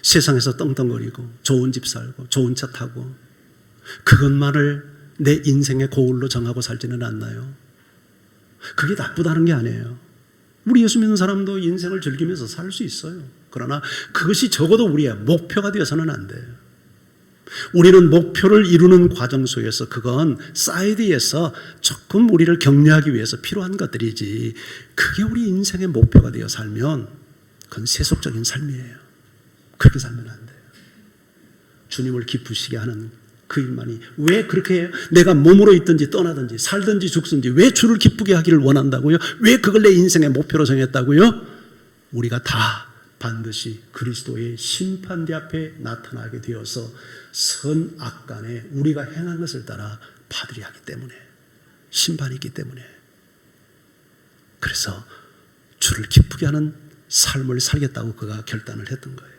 세상에서 떵떵거리고 좋은 집 살고 좋은 차 타고 그것만을 내 인생의 고울로 정하고 살지는 않나요? 그게 나쁘다는 게 아니에요. 우리 예수 믿는 사람도 인생을 즐기면서 살 수 있어요. 그러나 그것이 적어도 우리의 목표가 되어서는 안 돼요. 우리는 목표를 이루는 과정 속에서 그건 사이드에서 조금 우리를 격려하기 위해서 필요한 것들이지, 그게 우리 인생의 목표가 되어 살면 그건 세속적인 삶이에요. 그렇게 살면 안 돼요. 주님을 기쁘시게 하는 그 일만이. 왜 그렇게 해요? 내가 몸으로 있든지 떠나든지 살든지 죽든지 왜 주를 기쁘게 하기를 원한다고요? 왜 그걸 내 인생의 목표로 정했다고요? 우리가 다 반드시 그리스도의 심판대 앞에 나타나게 되어서 선악간에 우리가 행한 것을 따라 받으려 하기 때문에, 심판이 있기 때문에. 그래서 주를 기쁘게 하는 삶을 살겠다고 그가 결단을 했던 거예요.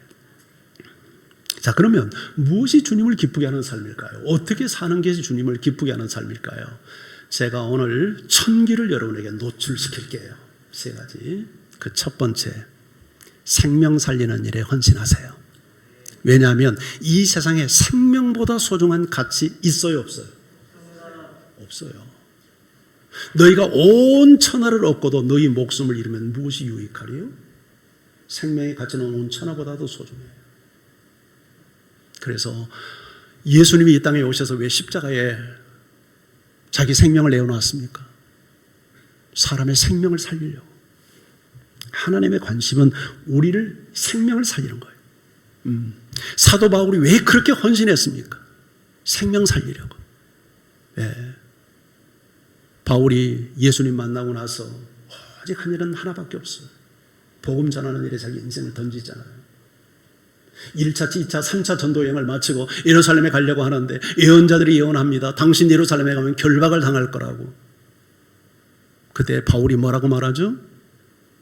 자, 그러면 무엇이 주님을 기쁘게 하는 삶일까요? 어떻게 사는 게 주님을 기쁘게 하는 삶일까요? 제가 오늘 천기를 여러분에게 노출시킬게요. 세 가지. 그 첫 번째, 생명 살리는 일에 헌신하세요. 왜냐하면 이 세상에 생명보다 소중한 가치 있어요, 없어요? 없어요. 너희가 온 천하를 얻고도 너희 목숨을 잃으면 무엇이 유익하리요? 생명의 가치는 온 천하보다도 소중해요. 그래서 예수님이 이 땅에 오셔서 왜 십자가에 자기 생명을 내어놓았습니까? 사람의 생명을 살리려고. 하나님의 관심은 우리를 생명을 살리는 거예요. 사도 바울이 왜 그렇게 헌신했습니까? 생명 살리려고. 네. 바울이 예수님 만나고 나서 오직 한 일은 하나밖에 없어요. 복음 전하는 일에 자기 인생을 던지잖아요. 1차, 2차, 3차 전도 여행을 마치고 예루살렘에 가려고 하는데 예언자들이 예언합니다. 당신 예루살렘에 가면 결박을 당할 거라고. 그때 바울이 뭐라고 말하죠?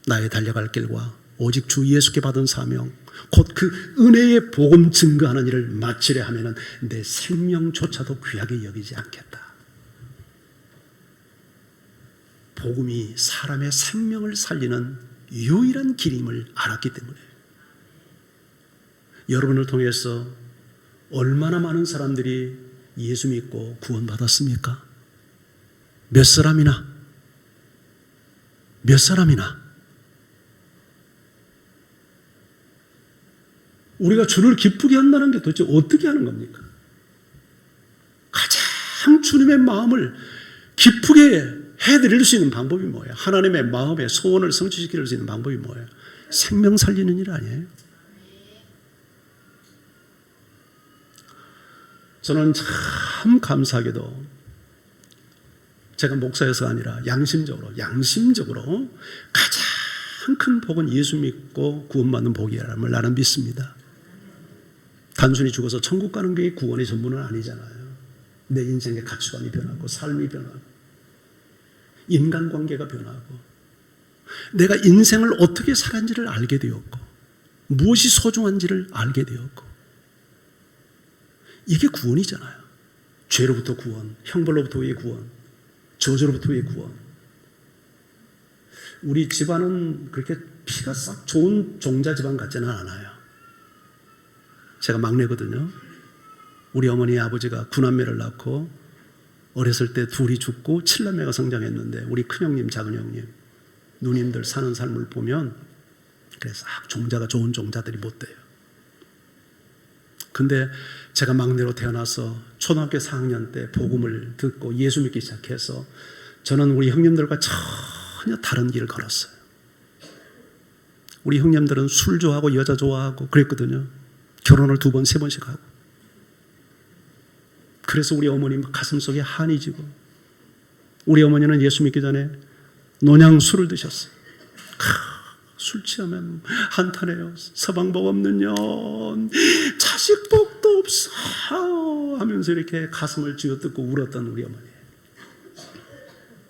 나의 달려갈 길과 오직 주 예수께 받은 사명, 곧 그 은혜의 복음 증거하는 일을 마치려 하면은 내 생명조차도 귀하게 여기지 않겠다. 복음이 사람의 생명을 살리는 유일한 길임을 알았기 때문에. 여러분을 통해서 얼마나 많은 사람들이 예수 믿고 구원받았습니까? 몇 사람이나? 몇 사람이나 우리가 주를 기쁘게 한다는 게 도대체 어떻게 하는 겁니까? 가장 주님의 마음을 기쁘게 해드릴 수 있는 방법이 뭐예요? 하나님의 마음의 소원을 성취시킬 수 있는 방법이 뭐예요? 생명 살리는 일 아니에요? 저는 참 감사하게도 제가 목사여서가 아니라 양심적으로 가장 큰 복은 예수 믿고 구원받는 복이라는 나는 믿습니다. 단순히 죽어서 천국 가는 게 구원의 전부는 아니잖아요. 내 인생의 가치관이 변하고 삶이 변하고 인간관계가 변하고 내가 인생을 어떻게 살았는지를 알게 되었고 무엇이 소중한지를 알게 되었고 이게 구원이잖아요. 죄로부터 구원, 형벌로부터의 구원, 저주로부터의 구원. 우리 집안은 그렇게 피가 싹 좋은 종자 집안 같지는 않아요. 제가 막내거든요. 우리 어머니 아버지가 9남매를 낳고 어렸을 때 둘이 죽고 7남매가 성장했는데 우리 큰형님 작은형님 누님들 사는 삶을 보면 그래서 종자가 좋은 종자들이 못 돼요. 근데 제가 막내로 태어나서 초등학교 4학년 때 복음을 듣고 예수 믿기 시작해서 저는 우리 형님들과 전혀 다른 길을 걸었어요. 우리 형님들은 술 좋아하고 여자 좋아하고 그랬거든요. 결혼을 2번, 3번씩 하고. 그래서 우리 어머님 가슴속에 한이 지고 우리 어머니는 예수 믿기 전에 논양술을 드셨어요. 술 취하면 한탄해요. 서방복 없는 년, 자식복도 없어 하면서 이렇게 가슴을 쥐어뜯고 울었던 우리 어머니.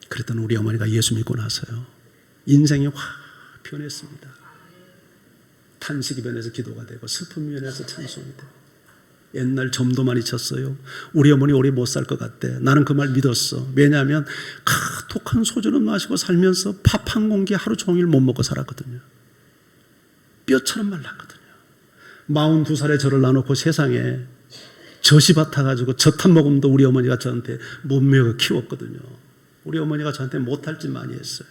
그랬던 우리 어머니가 예수 믿고 나서요. 인생이 확 변했습니다. 탄식이 변해서 기도가 되고 슬픔이 변해서 찬송이 되고 옛날 점도 많이 쳤어요. 우리 어머니 오래 못 살 것 같대. 나는 그 말 믿었어. 왜냐하면 독한 소주는 마시고 살면서 밥 한 공기 하루 종일 못 먹고 살았거든요. 뼈처럼 말랐거든요. 42살에 저를 놔놓고 세상에 젖이 받아가지고 젖 한 모금도 우리 어머니가 저한테 못 먹여 키웠거든요. 우리 어머니가 저한테 못할 짓 많이 했어요.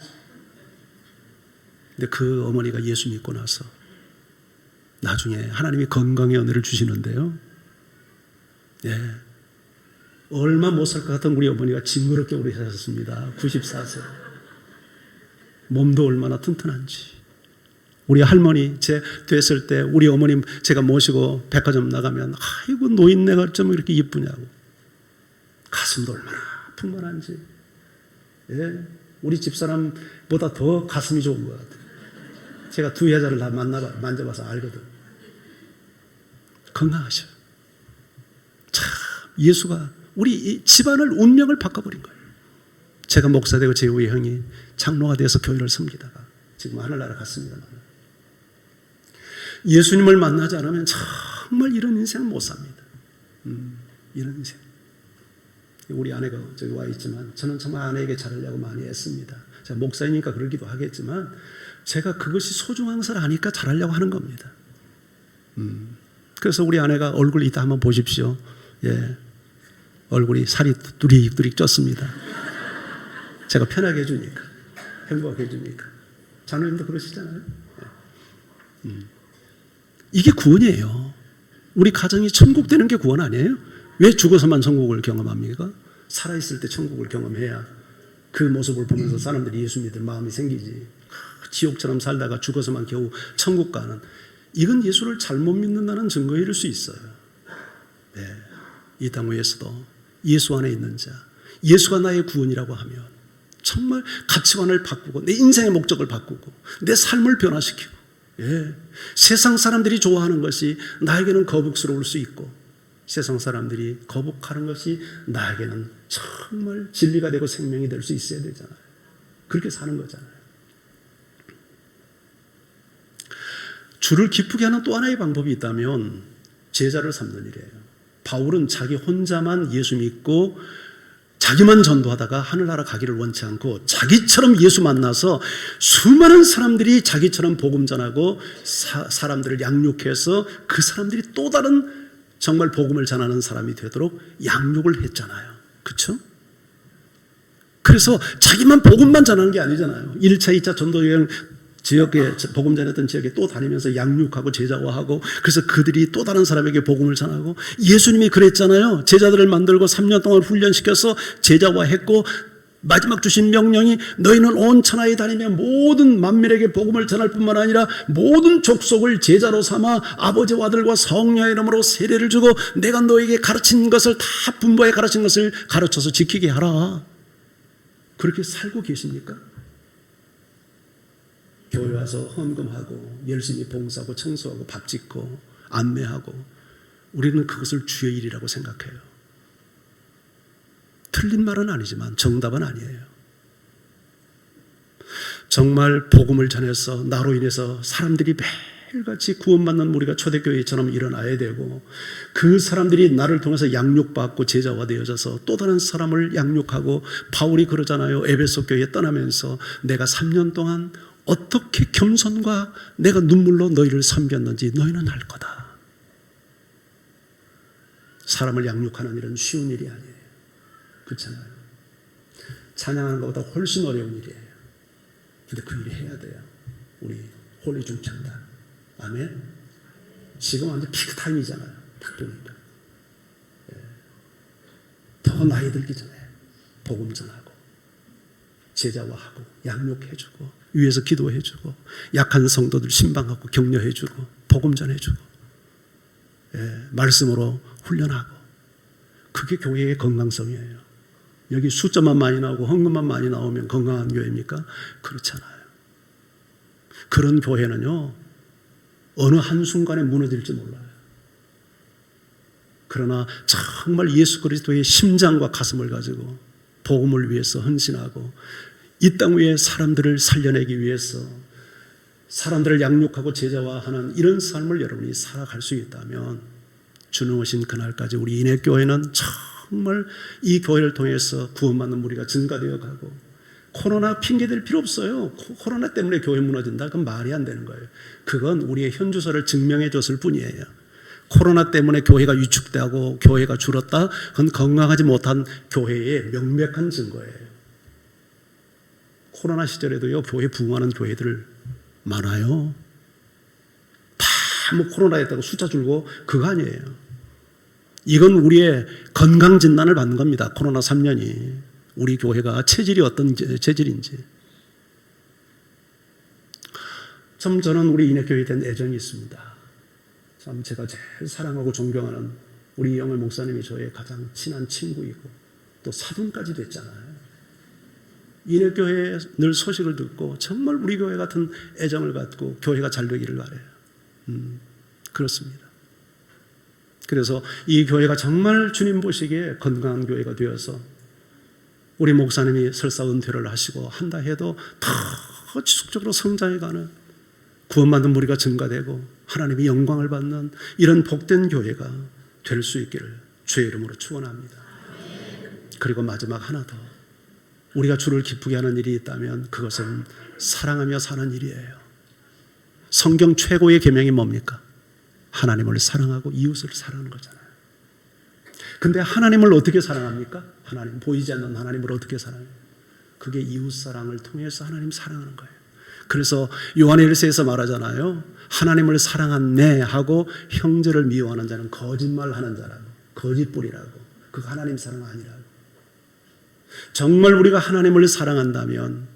근데 그 어머니가 예수 믿고 나서 나중에 하나님이 건강의 은혜를 주시는데요. 예. 얼마 못 살 것 같은 우리 어머니가 징그럽게 오래 사셨습니다. 94세. 몸도 얼마나 튼튼한지. 우리 할머니 제 됐을 때 우리 어머님 제가 모시고 백화점 나가면 아이고 노인네가 어쩜 이렇게 이쁘냐고. 가슴도 얼마나 풍만한지. 예. 우리 집사람보다 더 가슴이 좋은 것 같아요. 제가 두 여자를 다 만져봐서 알거든. 건강하셔요. 참 예수가 우리 집안을 운명을 바꿔버린 거예요. 제가 목사 되고 제 후에 형이 장로가 돼서 교회를 섬기다가 지금 하늘나라 갔습니다만 예수님을 만나지 않으면 정말 이런 인생 못 삽니다. 이런 인생. 우리 아내가 저기 와 있지만 저는 정말 아내에게 잘하려고 많이 애씁니다. 제가 목사이니까 그러기도 하겠지만 제가 그것이 소중한 것을 아니까 잘하려고 하는 겁니다. 그래서 우리 아내가 얼굴 이따 한번 보십시오. 예, 얼굴이 살이 두리두리 쪘습니다. 제가 편하게 해주니까, 행복하게 해주니까. 자녀님도 그러시잖아요. 이게 구원이에요. 우리 가정이 천국 되는 게 구원 아니에요? 왜 죽어서만 천국을 경험합니까? 살아있을 때 천국을 경험해야 그 모습을 보면서 사람들이 예수 믿을 마음이 생기지. 지옥처럼 살다가 죽어서만 겨우 천국 가는, 이건 예수를 잘못 믿는다는 증거일 수 있어요. 네. 이 땅 위에서도 예수 안에 있는 자, 예수가 나의 구원이라고 하면 정말 가치관을 바꾸고 내 인생의 목적을 바꾸고 내 삶을 변화시키고, 예. 세상 사람들이 좋아하는 것이 나에게는 거북스러울 수 있고 세상 사람들이 거북하는 것이 나에게는 정말 진리가 되고 생명이 될 수 있어야 되잖아요. 그렇게 사는 거잖아요. 주를 기쁘게 하는 또 하나의 방법이 있다면 제자를 삼는 일이에요. 바울은 자기 혼자만 예수 믿고 자기만 전도하다가 하늘나라 가기를 원치 않고 자기처럼 예수 만나서 수많은 사람들이 자기처럼 복음 전하고 사람들을 양육해서 그 사람들이 또 다른 정말 복음을 전하는 사람이 되도록 양육을 했잖아요. 그렇죠? 그래서 자기만 복음만 전하는 게 아니잖아요. 1차, 2차 전도여행 지역에 복음 전했던 지역에 또 다니면서 양육하고 제자화하고 그래서 그들이 또 다른 사람에게 복음을 전하고 예수님이 그랬잖아요. 제자들을 만들고 3년 동안 훈련시켜서 제자화했고 마지막 주신 명령이 너희는 온 천하에 다니며 모든 만민에게 복음을 전할 뿐만 아니라 모든 족속을 제자로 삼아 아버지와 아들과 성령의 이름으로 세례를 주고 내가 너에게 가르친 것을 다 분부에 가르친 것을 가르쳐서 지키게 하라. 그렇게 살고 계십니까? 교회 와서 헌금하고 열심히 봉사하고 청소하고 밥 짓고 안내하고 우리는 그것을 주의 일이라고 생각해요. 틀린 말은 아니지만 정답은 아니에요. 정말 복음을 전해서 나로 인해서 사람들이 매일같이 구원받는 우리가 초대교회처럼 일어나야 되고 그 사람들이 나를 통해서 양육받고 제자화 되어져서 또 다른 사람을 양육하고 바울이 그러잖아요. 에베소 교회에 떠나면서 내가 3년 동안 어떻게 겸손과 내가 눈물로 너희를 섬겼는지 너희는 알 거다. 사람을 양육하는 일은 쉬운 일이 아니에요. 그렇잖아요. 찬양하는 것보다 훨씬 어려운 일이에요. 근데 그 일을 해야 돼요. 우리 홀리 중창단. 아멘. 지금 완전 피크 타임이잖아요. 딱 보니까. 더 나이 들기 전에 복음 전하고 제자화하고 양육해주고 위에서 기도해주고 약한 성도들 신방하고 격려해주고 복음 전해주고 말씀으로 훈련하고 그게 교회의 건강성이에요. 여기 숫자만 많이 나오고 헌금만 많이 나오면 건강한 교회입니까? 그렇잖아요. 그런 교회는요 어느 한순간에 무너질지 몰라요. 그러나 정말 예수 그리스도의 심장과 가슴을 가지고 복음을 위해서 헌신하고 이 땅 위에 사람들을 살려내기 위해서 사람들을 양육하고 제자화하는 이런 삶을 여러분이 살아갈 수 있다면 주님 오신 그날까지 우리 인해교회는 정말 이 교회를 통해서 구원받는 무리가 증가되어 가고 코로나 핑계댈 필요 없어요. 코로나 때문에 교회 무너진다? 그건 말이 안 되는 거예요. 그건 우리의 현주소를 증명해 줬을 뿐이에요. 코로나 때문에 교회가 위축되고 교회가 줄었다? 그건 건강하지 못한 교회의 명백한 증거예요. 코로나 시절에도요 교회 부흥하는 교회들 많아요. 다 뭐 코로나였다고 숫자 줄고 그거 아니에요. 이건 우리의 건강 진단을 받는 겁니다. 코로나 3년이 우리 교회가 체질이 어떤 체질인지. 참 저는 우리 인해교회에 대한 애정이 있습니다. 참 제가 제일 사랑하고 존경하는 우리 영월 목사님이 저의 가장 친한 친구이고 또 사돈까지 됐잖아요. 인해교회에 늘 소식을 듣고 정말 우리 교회 같은 애정을 갖고 교회가 잘 되기를 바라요. 그렇습니다. 그래서 이 교회가 정말 주님 보시기에 건강한 교회가 되어서 우리 목사님이 설사 은퇴를 하시고 한다 해도 더 지속적으로 성장해가는 구원받는 무리가 증가되고 하나님이 영광을 받는 이런 복된 교회가 될 수 있기를 주의 이름으로 축원합니다. 그리고 마지막 하나 더 우리가 주를 기쁘게 하는 일이 있다면 그것은 사랑하며 사는 일이에요. 성경 최고의 계명이 뭡니까? 하나님을 사랑하고 이웃을 사랑하는 거잖아요. 근데 하나님을 어떻게 사랑합니까? 하나님, 보이지 않는 하나님을 어떻게 사랑해요? 그게 이웃 사랑을 통해서 하나님 사랑하는 거예요. 그래서 요한의 1서에서 말하잖아요. 하나님을 사랑한 하고 형제를 미워하는 자는 거짓말하는 자라고, 거짓불이라고. 그거 하나님 사랑 아니라고. 정말 우리가 하나님을 사랑한다면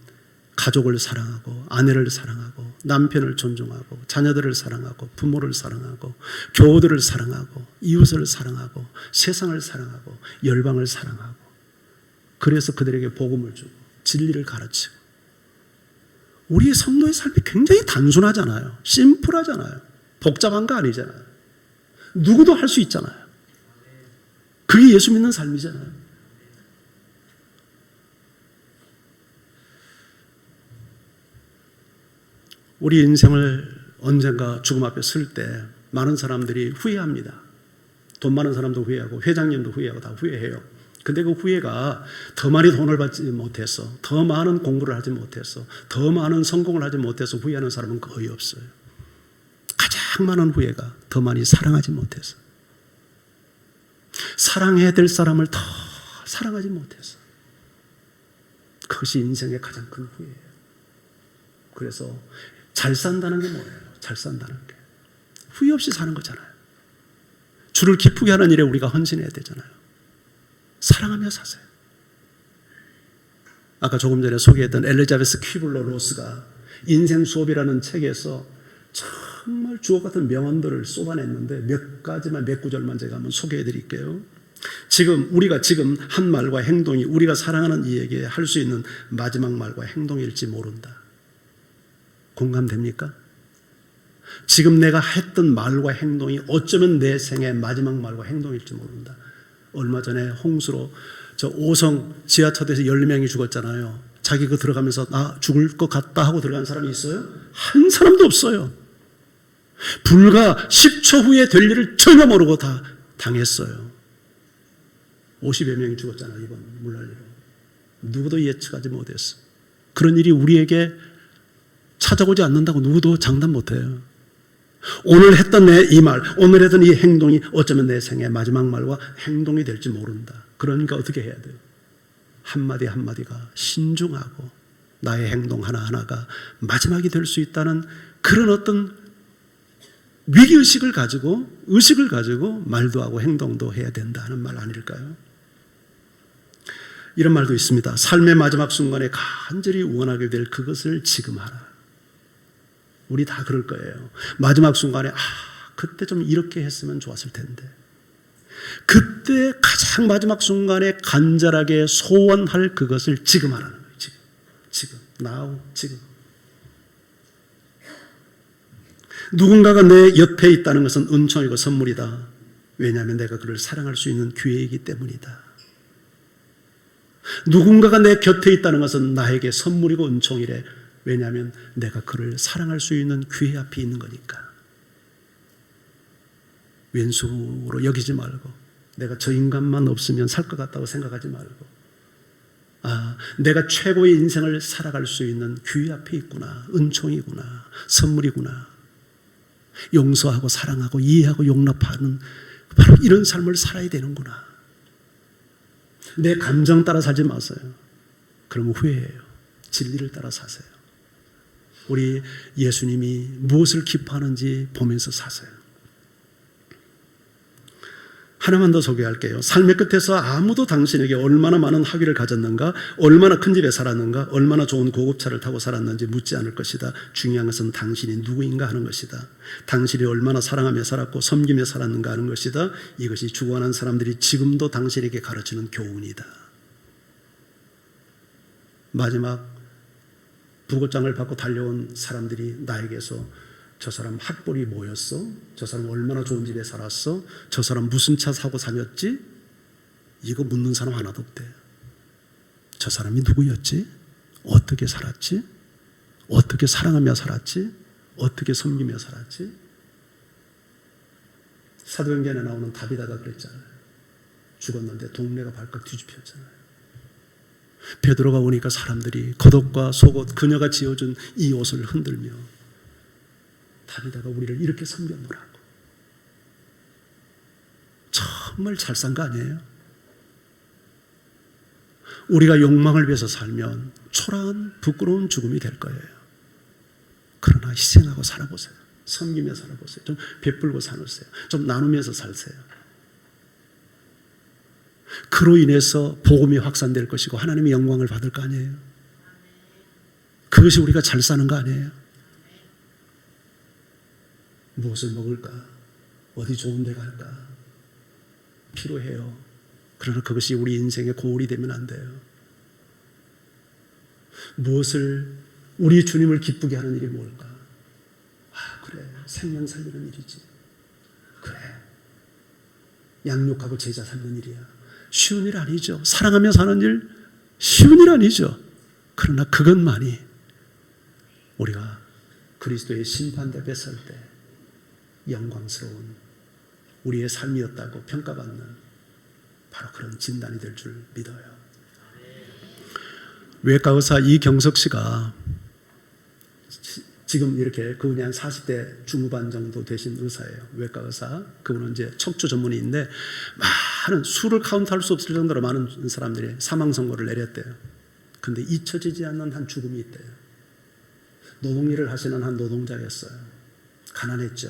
가족을 사랑하고 아내를 사랑하고 남편을 존중하고 자녀들을 사랑하고 부모를 사랑하고 교우들을 사랑하고 이웃을 사랑하고 세상을 사랑하고 열방을 사랑하고 그래서 그들에게 복음을 주고 진리를 가르치고 우리의 성도의 삶이 굉장히 단순하잖아요. 심플하잖아요. 복잡한 거 아니잖아요. 누구도 할 수 있잖아요. 그게 예수 믿는 삶이잖아요. 우리 인생을 언젠가 죽음 앞에 설 때 많은 사람들이 후회합니다. 돈 많은 사람도 후회하고 회장님도 후회하고 다 후회해요. 근데 그 후회가 더 많이 돈을 받지 못해서 더 많은 공부를 하지 못해서 더 많은 성공을 하지 못해서 후회하는 사람은 거의 없어요. 가장 많은 후회가 더 많이 사랑하지 못해서 사랑해야 될 사람을 더 사랑하지 못해서 그것이 인생의 가장 큰 후회예요. 그래서 잘 산다는 게 뭐예요? 잘 산다는 게 후회 없이 사는 거잖아요. 주를 기쁘게 하는 일에 우리가 헌신해야 되잖아요. 사랑하며 사세요. 아까 조금 전에 소개했던 엘리자베스 퀴블러 로스가 인생 수업이라는 책에서 정말 주옥 같은 명언들을 쏟아냈는데 몇 가지만, 몇 구절만 제가 한번 소개해 드릴게요. 우리가 지금 한 말과 행동이 우리가 사랑하는 이에게 할 수 있는 마지막 말과 행동일지 모른다. 공감됩니까? 지금 내가 했던 말과 행동이 어쩌면 내 생의 마지막 말과 행동일지 모른다. 얼마 전에 홍수로 저 5성 지하철에서 10명이 죽었잖아요. 자기 그 들어가면서 나 죽을 것 같다 하고 들어간 사람이 있어요? 한 사람도 없어요. 불과 10초 후에 될 일을 전혀 모르고 다 당했어요. 50여 명이 죽었잖아요. 이번 물난리로. 누구도 예측하지 못했어. 그런 일이 우리에게 찾아오지 않는다고 누구도 장담 못해요. 오늘 했던 내 이 말, 오늘 했던 이 행동이 어쩌면 내 생의 마지막 말과 행동이 될지 모른다. 그러니까 어떻게 해야 돼요? 한마디 한마디가 신중하고 나의 행동 하나하나가 마지막이 될 수 있다는 그런 어떤 위기의식을 가지고, 의식을 가지고 말도 하고 행동도 해야 된다는 말 아닐까요? 이런 말도 있습니다. 삶의 마지막 순간에 간절히 원하게 될 그것을 지금 하라. 우리 다 그럴 거예요. 마지막 순간에 그때 좀 이렇게 했으면 좋았을 텐데. 그때 가장 마지막 순간에 간절하게 소원할 그것을 지금 하라는 거예요. 지금. now, 지금. 누군가가 내 옆에 있다는 것은 은총이고 선물이다. 왜냐하면 내가 그를 사랑할 수 있는 기회이기 때문이다. 누군가가 내 곁에 있다는 것은 나에게 선물이고 은총이래. 왜냐하면 내가 그를 사랑할 수 있는 기회 앞에 있는 거니까. 왼수로 여기지 말고, 내가 저 인간만 없으면 살 것 같다고 생각하지 말고, 내가 최고의 인생을 살아갈 수 있는 기회 앞에 있구나. 은총이구나. 선물이구나. 용서하고 사랑하고 이해하고 용납하는 바로 이런 삶을 살아야 되는구나. 내 감정 따라 살지 마세요. 그러면 후회해요. 진리를 따라 사세요. 우리 예수님이 무엇을 기뻐하는지 보면서 사세요. 하나만 더 소개할게요. 삶의 끝에서 아무도 당신에게 얼마나 많은 학위를 가졌는가, 얼마나 큰 집에 살았는가, 얼마나 좋은 고급차를 타고 살았는지 묻지 않을 것이다. 중요한 것은 당신이 누구인가 하는 것이다. 당신이 얼마나 사랑하며 살았고 섬기며 살았는가 하는 것이다. 이것이 죽어가는 사람들이 지금도 당신에게 가르치는 교훈이다. 마지막 부고장을 받고 달려온 사람들이 나에게서 저 사람 학벌이 뭐였어? 저 사람 얼마나 좋은 집에 살았어? 저 사람 무슨 차 사고 다녔지? 이거 묻는 사람 하나도 없대. 저 사람이 누구였지? 어떻게 살았지? 어떻게 사랑하며 살았지? 어떻게 섬기며 살았지? 사도행전에 나오는 다비다가 그랬잖아요. 죽었는데 동네가 발칵 뒤집혔잖아요. 베드로가 오니까 사람들이 겉옷과 속옷, 그녀가 지어준 이 옷을 흔들며 다비다가 우리를 이렇게 섬겼노라고. 정말 잘 산 거 아니에요? 우리가 욕망을 위해서 살면 초라한 부끄러운 죽음이 될 거예요. 그러나 희생하고 살아보세요. 섬기며 살아보세요. 좀 베풀고 사세요. 좀 나누면서 살세요. 그로 인해서 복음이 확산될 것이고 하나님의 영광을 받을 거 아니에요? 그것이 우리가 잘 사는 거 아니에요? 무엇을 먹을까? 어디 좋은 데 갈까? 필요해요. 그러나 그것이 우리 인생의 고울이 되면 안 돼요. 무엇을, 우리 주님을 기쁘게 하는 일이 뭘까? 그래, 생명 살리는 일이지. 그래, 양육하고 제자 살리는 일이야. 쉬운 일 아니죠. 사랑하며 사는 일 쉬운 일 아니죠. 그러나 그것만이 우리가 그리스도의 심판대 뵀을 때 영광스러운 우리의 삶이었다고 평가받는 바로 그런 진단이 될 줄 믿어요. 외과 의사 이경석 씨가 지금 이렇게 그분이 한 40대 중후반 정도 되신 의사예요. 외과 의사. 그분은 이제 척추 전문의인데 많은 수를 카운트할 수 없을 정도로 많은 사람들이 사망 선고를 내렸대요. 근데 잊혀지지 않는 한 죽음이 있대요. 노동일을 하시는 한 노동자였어요. 가난했죠.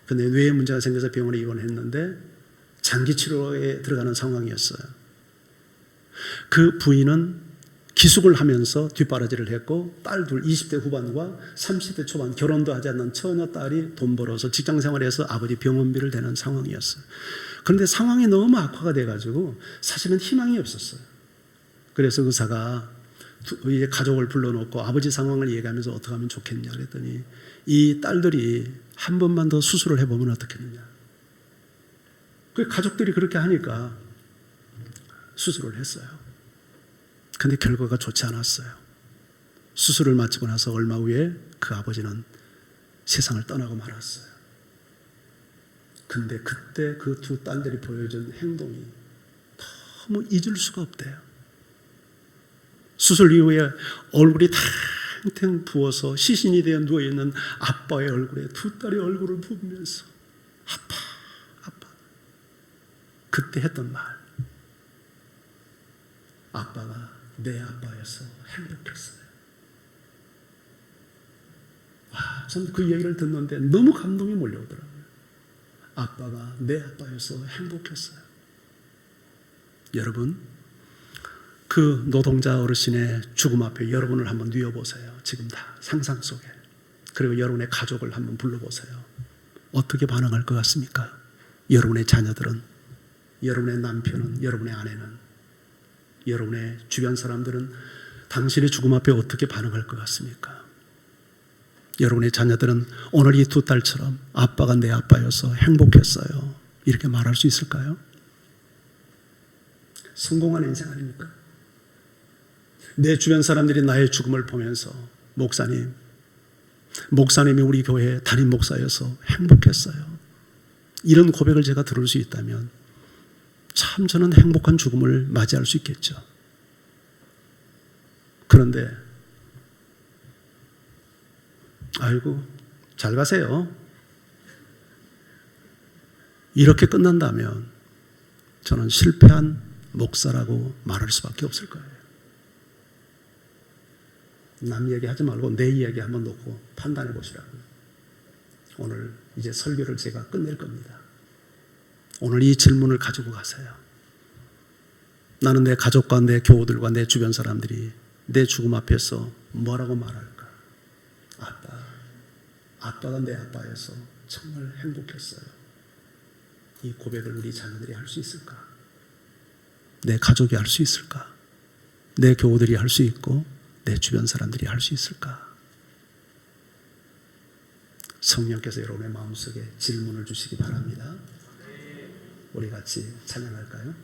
근데 뇌에 문제가 생겨서 병원에 입원했는데 장기 치료에 들어가는 상황이었어요. 그 부인은 기숙을 하면서 뒷바라지를 했고 딸 둘 20대 후반과 30대 초반 결혼도 하지 않는 처녀 딸이 돈 벌어서 직장 생활해서 아버지 병원비를 대는 상황이었어요. 그런데 상황이 너무 악화가 돼가지고 사실은 희망이 없었어요. 그래서 의사가 이제 가족을 불러놓고 아버지 상황을 얘기하면서 어떻게 하면 좋겠냐 그랬더니 이 딸들이 한 번만 더 수술을 해보면 어떻겠느냐. 그 가족들이 그렇게 하니까 수술을 했어요. 근데 결과가 좋지 않았어요. 수술을 마치고 나서 얼마 후에 그 아버지는 세상을 떠나고 말았어요. 근데 그때 그 두 딸들이 보여준 행동이 너무 잊을 수가 없대요. 수술 이후에 얼굴이 탱탱 부어서 시신이 되어 누워있는 아빠의 얼굴에 두 딸의 얼굴을 부으면서 아빠, 아빠. 그때 했던 말. 아빠가 내 아빠여서 행복했어요. 와, 저는 그 얘기를 듣는데 너무 감동이 몰려오더라고요. 아빠가 내 아빠여서 행복했어요. 여러분, 그 노동자 어르신의 죽음 앞에 여러분을 한번 뉘어보세요. 지금 다 상상 속에. 그리고 여러분의 가족을 한번 불러보세요. 어떻게 반응할 것 같습니까? 여러분의 자녀들은, 여러분의 남편은, 여러분의 아내는, 여러분의 주변 사람들은 당신의 죽음 앞에 어떻게 반응할 것 같습니까? 여러분의 자녀들은 오늘 이 두 딸처럼 아빠가 내 아빠여서 행복했어요. 이렇게 말할 수 있을까요? 성공한 인생 아닙니까? 내 주변 사람들이 나의 죽음을 보면서 목사님이 우리 교회 담임 목사여서 행복했어요. 이런 고백을 제가 들을 수 있다면 참 저는 행복한 죽음을 맞이할 수 있겠죠. 그런데 아이고 잘 가세요. 이렇게 끝난다면 저는 실패한 목사라고 말할 수밖에 없을 거예요. 남 얘기하지 말고 내 이야기 한번 놓고 판단해 보시라고요. 오늘 이제 설교를 제가 끝낼 겁니다. 오늘 이 질문을 가지고 가세요. 나는 내 가족과 내 교우들과 내 주변 사람들이 내 죽음 앞에서 뭐라고 말할까? 아빠가 내 아빠여서 정말 행복했어요. 이 고백을 우리 자녀들이 할 수 있을까? 내 가족이 할 수 있을까? 내 교우들이 할 수 있고 내 주변 사람들이 할 수 있을까? 성령께서 여러분의 마음속에 질문을 주시기 바랍니다. 우리 같이 찬양할까요?